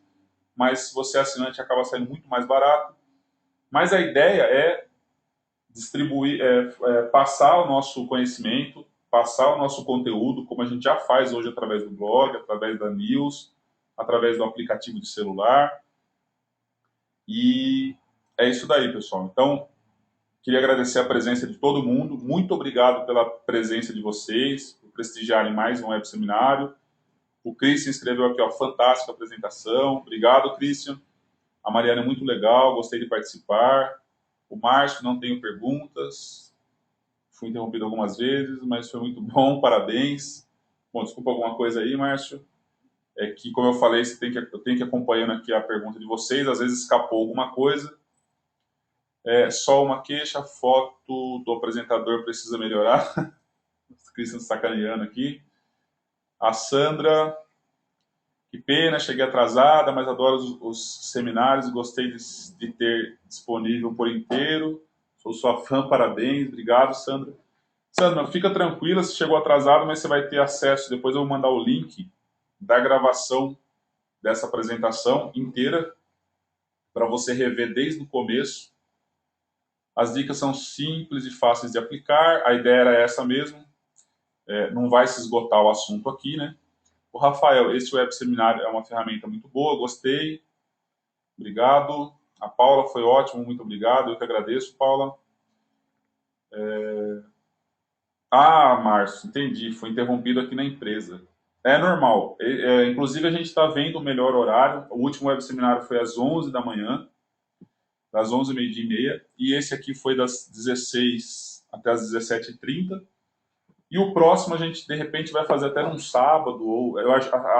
A: mas se você é assinante, acaba saindo muito mais barato. Mas a ideia é distribuir, passar o nosso conhecimento, passar o nosso conteúdo, como a gente já faz hoje através do blog, através da news, através do aplicativo de celular. E é isso daí, pessoal. Então, queria agradecer a presença de todo mundo. Muito obrigado pela presença de vocês, por prestigiarem mais um web seminário. O Christian escreveu aqui, ó, fantástica apresentação. Obrigado, Christian. A Mariana é muito legal, gostei de participar. O Márcio, não tenho perguntas. Fui interrompido algumas vezes, mas foi muito bom, parabéns. Bom, desculpa alguma coisa aí, Márcio. É que, como eu falei, eu tenho que ir acompanhando aqui a pergunta de vocês, às vezes escapou alguma coisa. Só uma queixa, a foto do apresentador precisa melhorar. O Cristian sacaneando aqui. A Sandra, que pena, cheguei atrasada, mas adoro os seminários, gostei de ter disponível por inteiro. Sou sua fã, parabéns, obrigado, Sandra. Sandra, fica tranquila, se chegou atrasado, mas você vai ter acesso, depois eu vou mandar o link da gravação dessa apresentação inteira, para você rever desde o começo. As dicas são simples e fáceis de aplicar, a ideia era essa mesmo, não vai se esgotar o assunto aqui, né? O Rafael, esse web seminário é uma ferramenta muito boa, gostei, obrigado. A Paula, foi ótimo, muito obrigado, eu que agradeço, Paula. Márcio, entendi, foi interrompido aqui na empresa. É normal, inclusive a gente está vendo o melhor horário, o último web seminário foi às 11 da manhã, das 11h, meio-dia e meia, e esse aqui foi das 16 até as 17h30. E o próximo a gente, de repente, vai fazer até num sábado, ou eu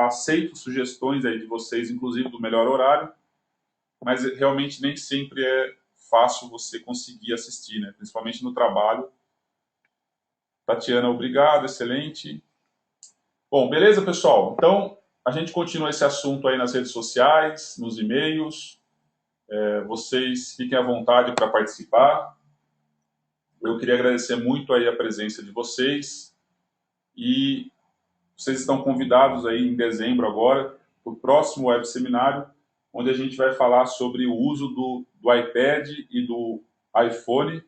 A: aceito sugestões aí de vocês, inclusive do melhor horário, mas realmente nem sempre é fácil você conseguir assistir, né? Principalmente no trabalho. Tatiana, obrigado, excelente. Bom, beleza, pessoal? Então, a gente continua esse assunto aí nas redes sociais, nos e-mails. Vocês fiquem à vontade para participar. Eu queria agradecer muito aí a presença de vocês e vocês estão convidados aí em dezembro agora para o próximo web seminário, onde a gente vai falar sobre o uso do iPad e do iPhone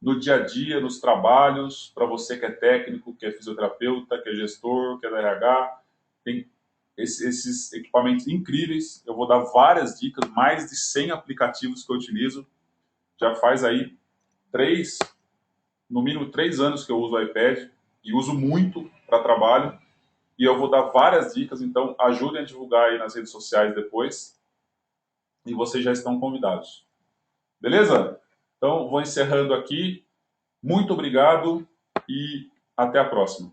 A: no dia a dia, nos trabalhos, para você que é técnico, que é fisioterapeuta, que é gestor, que é da RH, tem esses equipamentos incríveis. Eu vou dar várias dicas, mais de 100 aplicativos que eu utilizo. Já faz aí no mínimo 3 anos que eu uso o iPad e uso muito para trabalho. E eu vou dar várias dicas, então ajudem a divulgar aí nas redes sociais depois. E vocês já estão convidados. Beleza? Então, vou encerrando aqui. Muito obrigado e até a próxima.